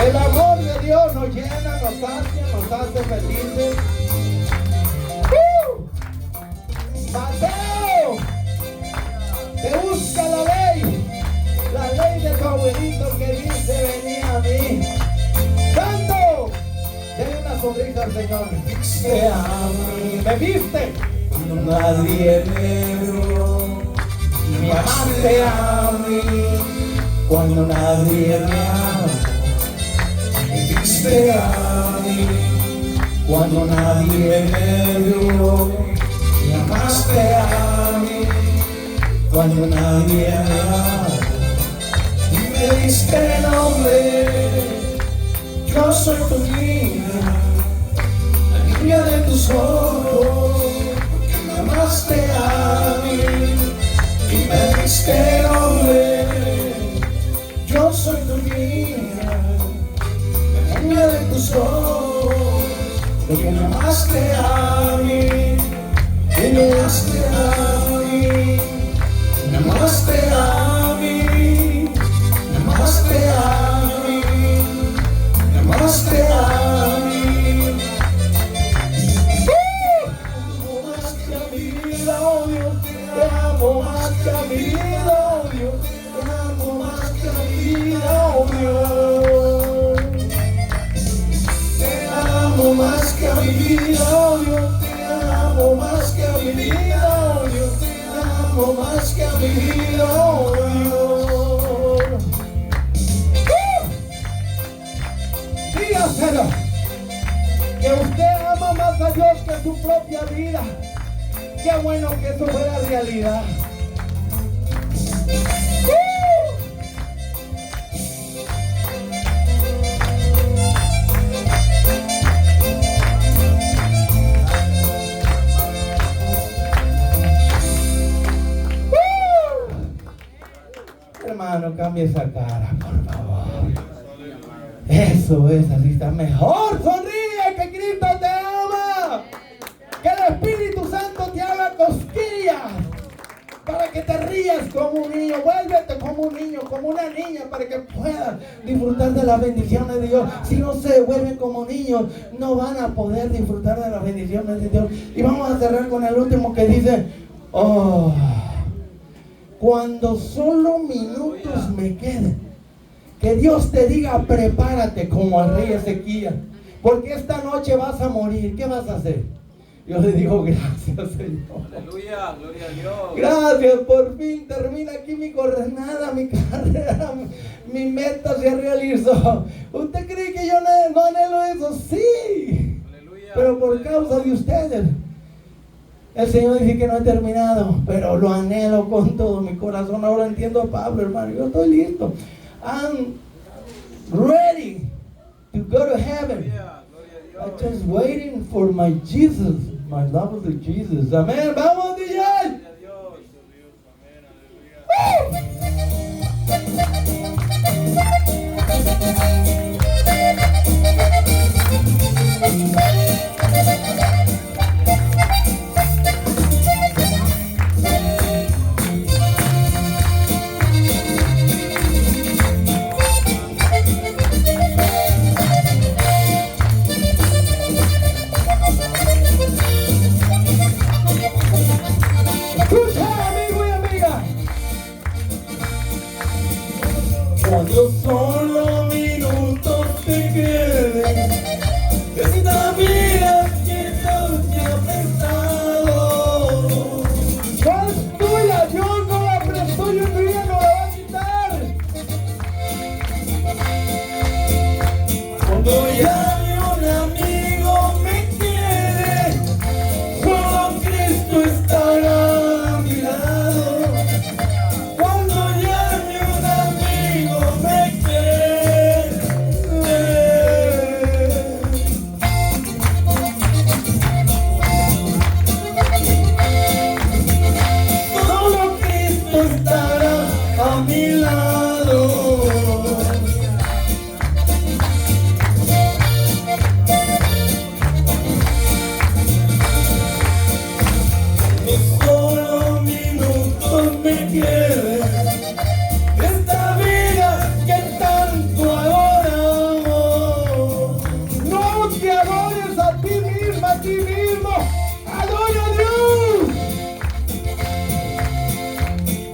El amor de Dios nos llena, nos sacia, nos hace felices. Mateo, te busca la ley de tu abuelito que dice venía a mí. ¡Santo! Denle una sonrisa al Señor. Me viste a mí, me viste cuando nadie me vio. Me amaste a mí cuando nadie me amó. Me viste a mí cuando nadie me vio. Me amaste a mí cuando nadie me amó. Y me diste nombre. Yo soy tu niña, la niña de tus ojos, porque me amaste a mí y me diste nombre. Yo soy tu niña, la niña de tus ojos, porque me amaste a mí y me amaste a mí, me amaste a mí, me amaste a mí, me amaste a mí. Amo más que a mi vida, oh Dios, te amo más que a mi vida, oh Dios, te amo más que a mi vida, oh Dios. Te amo más que a mi vida, oh Dios, te amo más que a mi vida, oh Dios, te amo más que a mi vida, oh Dios. Dígaselo, que usted ama más a Dios que su propia vida. Qué bueno que eso fuera realidad. Hermano, cambie esa cara, por favor. Eso es, así está mejor. Sonríe, que Cristo te ama. Que el Espíritu Santo te haga cosquillas para que te rías como un niño. Vuélvete como un niño, como una niña, para que puedas disfrutar de las bendiciones de Dios. Si no se vuelven como niños, no van a poder disfrutar de las bendiciones de Dios. Y vamos a cerrar con el último que dice: oh, cuando solo minutos me queden, que Dios te diga, prepárate como al rey Ezequías, porque esta noche vas a morir. ¿Qué vas a hacer? Yo le digo, gracias, Señor. Aleluya, gloria a Dios. Gracias, por fin termina aquí mi jornada, mi carrera, mi meta se realizó. ¿Usted cree que yo no anhelo eso? Sí. Aleluya. Pero por causa de ustedes, el Señor dice que no he terminado, pero lo anhelo con todo mi corazón. Ahora entiendo a Pablo, hermano. Yo estoy listo. I'm ready to go to heaven. Aleluya, gloria a I'm Dios. just waiting for my Jesus, my lovely Jesus. Amén. Vamos, DJ. Gloria a Dios. Amén, aleluya. Cuando solo minutos te queden, esta vida que te ha prestado no es tuya, Dios no la prestó y un día no la va a quitar. Cuando ya ni un amigo me quiere, solo Cristo estará a mi lado. Cuando ya ni un amigo me quiere, solo Cristo estará a mi lado. Solo minutos me queden de esta vida que tanto adoramos. No te adores a ti mismo, adora a Dios.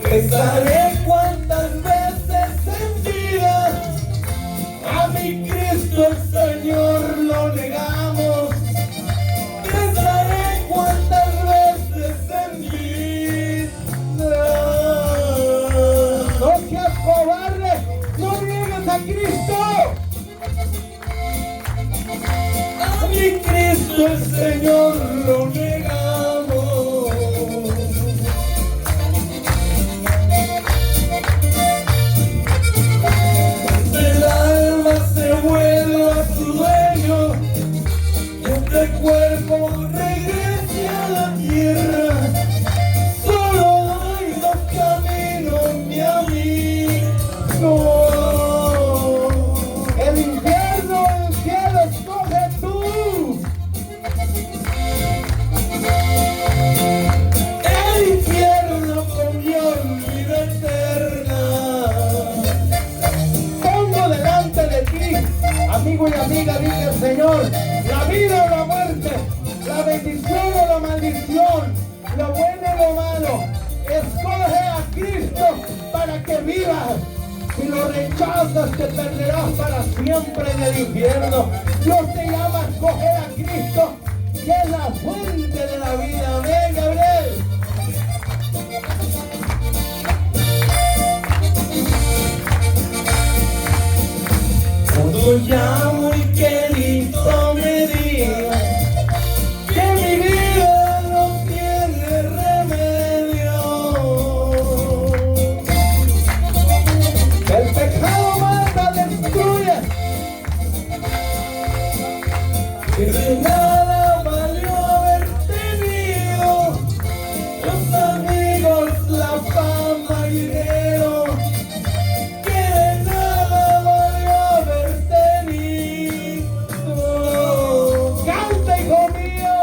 Pensaré cuántas veces en vida a mi Cristo el Señor lo negamos. Pensaré cuántas veces en vida. No seas cobarde, no niegues a Cristo. A mi Cristo el Señor lo negamos. El alma se vuelve a su dueño, este cuerpo regrese a la tierra. Solo hay dos caminos, mi amigo. El infierno o el cielo, escoge tú. El infierno con Dios, vida eterna. Pongo delante de ti, amigo y amiga, dice el Señor, la vida o la muerte, la bendición o la maldición, lo bueno o lo malo. Escoge a Cristo para que vivas. Si lo rechazas, te perderás para siempre en el infierno. Dios te llama a escoger a Cristo, que es la fuente de la vida. Amén, Gabriel. Cuando ya muy querido me diga que mi vida no tiene remedio, el pecado mata, destruye, que de nada valió haber tenido los amigos, la fama y dinero. Que de nada valió haber tenido. ¡Canta, hijo mío!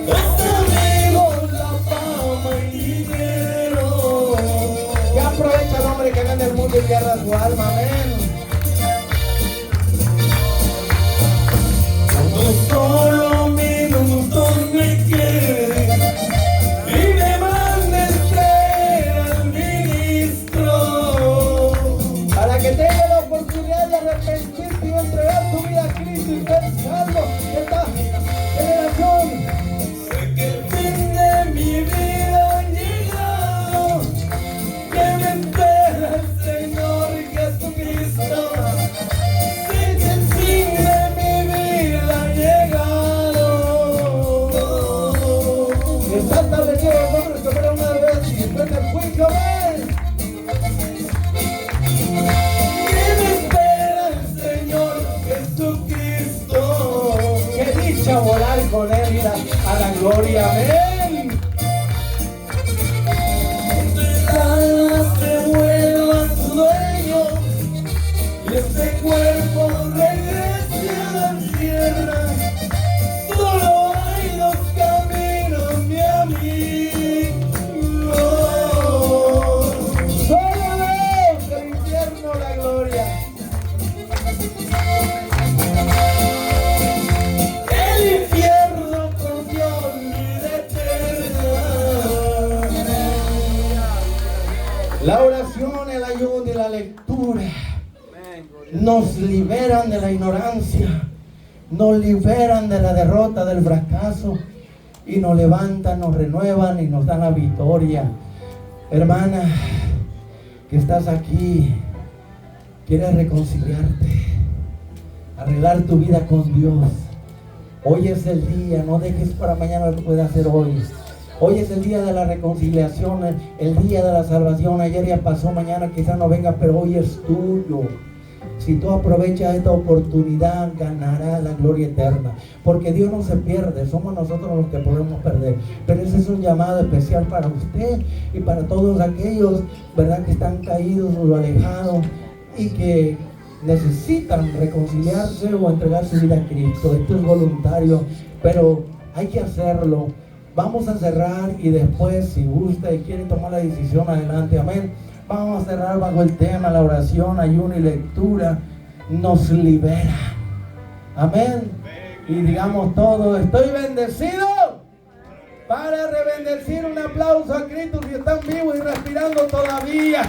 Los amigos, la fama y dinero. Que aprovecha el hombre que gana el mundo y pierda su alma. Amén. Cuando solo minutos me queden y me mandes traer al ministro para que tenga la oportunidad de arrepentirte y entregar tu vida a Cristo y ser salvo de esta generación. Sé que el fin de mi vida ha llegado, que me espera el Señor Jesucristo. Sé que el fin de mi vida ha llegado. Está establecido los hombres que mueren una vez y después del juicio, ven. Que me espera el Señor Jesucristo. Qué dicha volar con él, ir a la gloria, amén. El alma se vuelve a su dueño y este cuerpo regrese a la tierra. Solo hay dos caminos, mi amigo. Solo dos, el infierno o la gloria. El infierno con Dios, vida eterna. lectura Amén. Gloria a nos liberan de la ignorancia, nos liberan de la derrota, del fracaso, y nos levantan, nos renuevan y nos dan la victoria. Hermana, que estás aquí, quieres reconciliarte, arreglar tu vida con Dios. Hoy es el día, no dejes para mañana lo que puedes hacer hoy. Hoy es el día de la reconciliación, el día de la salvación. Ayer ya pasó, mañana quizás no venga, pero hoy es tuyo. Si tú aprovechas esta oportunidad, ganarás la gloria eterna. Porque Dios no se pierde, somos nosotros los que podemos perder. Pero ese es un llamado especial para usted y para todos aquellos, ¿verdad?, que están caídos o alejados y que necesitan reconciliarse o entregar su vida a Cristo. Esto es voluntario, pero hay que hacerlo. Vamos a cerrar y después, si gusta y quiere tomar la decisión, adelante, amén. Vamos a cerrar bajo el tema, la oración, ayuno y lectura nos libera. Amén. Y digamos todo, estoy bendecido. Para rebendecir, un aplauso a Cristo si están vivos y respirando todavía.